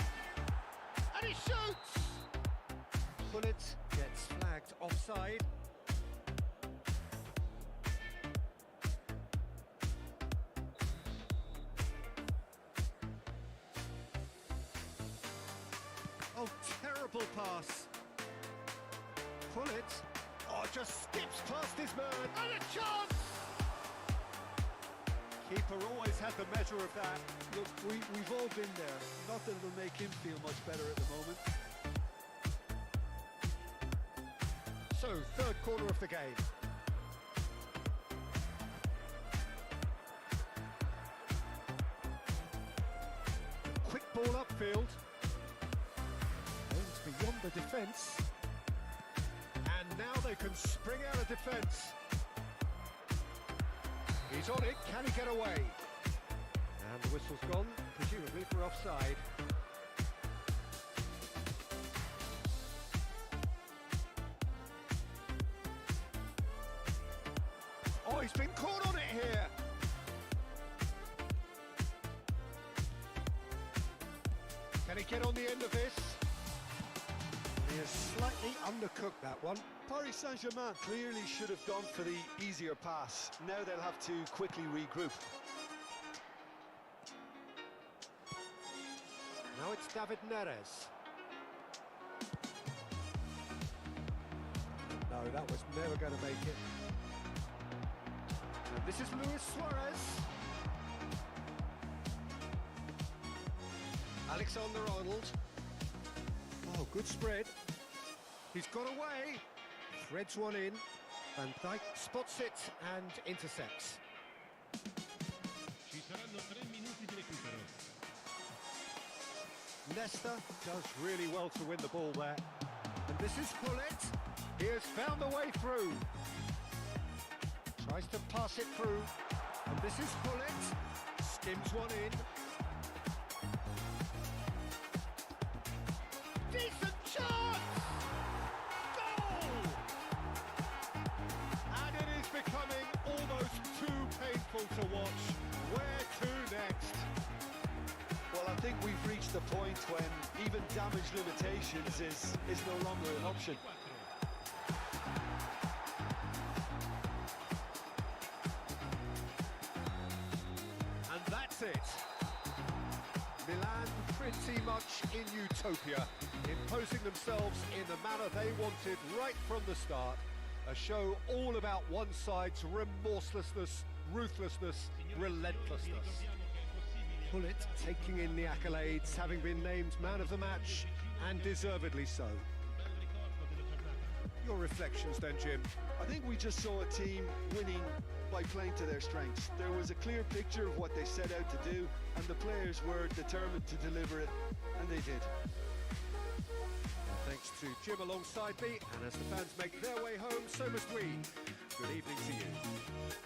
S1: And he shoots! Hullet gets flagged offside. Oh, terrible pass. Hullet. Oh, just skips past his man. And a chance! Keeper always had the measure of that.
S2: Look, we've all been there. Not that it'll make him feel much better at the moment.
S1: So, third quarter of the game. Quick ball upfield. the defence. And now they can spring out of defence. He's on it, can he get away? And the whistle's gone, presumably for offside. Oh, he's been caught on it here. Can he get on the end of this? He has slightly undercooked that one.
S2: Paris Saint-Germain clearly should have gone for the easier pass. Now they'll have to quickly regroup.
S1: Now it's David Neres. No, that was never going to make it. And this is Luis Suarez. Alexander-Arnold. Oh, good spread. He's got away. Threads one in. Van Dijk spots it and intercepts.
S4: Ci saranno 3 minuti di recupero.
S1: Leicester does really well to win the ball there. And this is Bullet. He has found a way through. Tries to pass it through. And this is Bullet. Skims one in. Decent chance! Goal! And it is becoming almost too painful to watch. Where to next?
S2: Well, I think we've reached the point when even damage limitations is no longer an option.
S1: And that's it. Milan pretty much in utopia, imposing themselves in the manner they wanted right from the start. A show all about one side's remorselessness, ruthlessness, relentlessness. Bullet taking in the accolades, having been named man of the match, and deservedly so. Your reflections then, Jim?
S2: I think we just saw a team winning by playing to their strengths. There was a clear picture of what they set out to do, and the players were determined to deliver it, and they did.
S1: Thanks to Jim alongside me, and as the fans make their way home, so must we. Good evening to you.